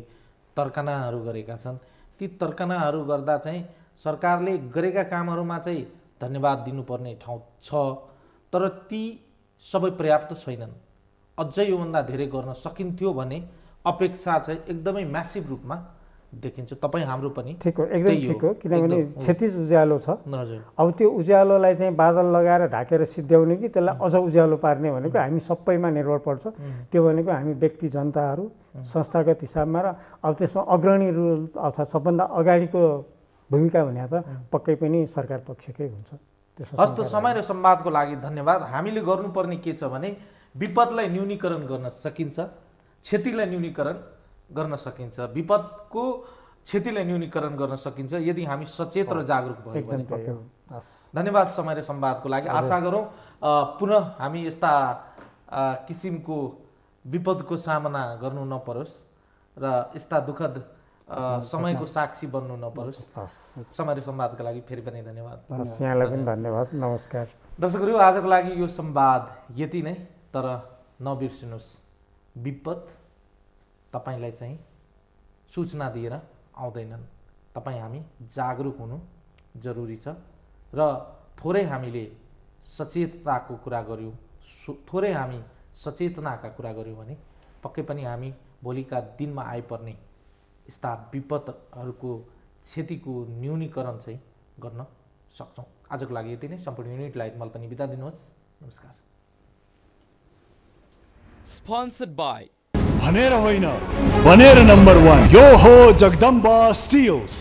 तर्कनाहरू गरेका छन् ती तर्कनाहरू गर्दा चाहिँ सरकारले गरेका कामहरूमा चाहिँ धन्यवाद दिनुपर्ने ठाउँ छ तर ती सबै पर्याप्त छैनन्। अझै योभन्दा धेरै गर्न सकिन्थ्यो भने अपेक्षा चाहिँ एकदमै म्यासिभ रूपमा देखिन्छ। तपाईँ हाम्रो पनि ठिक हो एकदम ठिक हो किनभने क्षतिज उज्यालो छ हजुर अब त्यो उज्यालोलाई चाहिँ बादल लगाएर ढाकेर सिद्ध्याउने कि त्यसलाई अझ उज्यालो पार्ने भनेको हामी सबैमा निर्भर पर्छ। त्यो भनेको हामी व्यक्ति जनताहरू संस्थागत हिसाबमा र अब त्यसमा अग्रणी रोल अर्थात् सबभन्दा अगाडिको भूमिका भने त पक्कै पनि सरकार पक्षकै हुन्छ। हस्त समय र संवादको लागि धन्यवाद। हामीले गर्नुपर्ने के छ भने विपदलाई न्यूनीकरण गर्न सकिन्छ क्षतिलाई न्यूनीकरण गर्न सकिन्छ विपदको क्षतिलाई न्यूनीकरण गर्न सकिन्छ यदि हामी सचेत र जागरुक भयौँ भने। धन्यवाद समय र संवादको लागि। आशा गरौँ पुनः हामी यस्ता किसिमको विपदको सामना गर्नु नपरोस् र यस्ता दुःखद समयको साक्षी बन्नु नपरोस्। समय र संवादको लागि फेरि पनि धन्यवाद। यहाँलाई पनि धन्यवाद नमस्कार। दर्शकहरू आजको लागि यो संवाद यति नै तर नबिर्सिनुहोस् विपद तपाईलाई चाहिँ सूचना दिएर आउँदैनन्। तपाईँ हामी जागरुक हुनु जरुरी छ र थोरै हामीले सचेतताको कुरा गर्यौँ थोरै हामी सचेतनाका कुरा गर्यौँ भने पक्कै पनि हामी भोलिका दिनमा आइपर्ने यस्ता विपदहरूको क्षतिको न्यूनीकरण चाहिँ गर्न सक्छौँ। आजको लागि यति नै। सम्पूर्ण युनिटलाई मैले पनि बिदा दिनुहोस्। नमस्कार। स्पोन्सर्ड बाई भनेर होइन बनेर नम्बर 1 यो हो जगदम्बा स्टिल्स।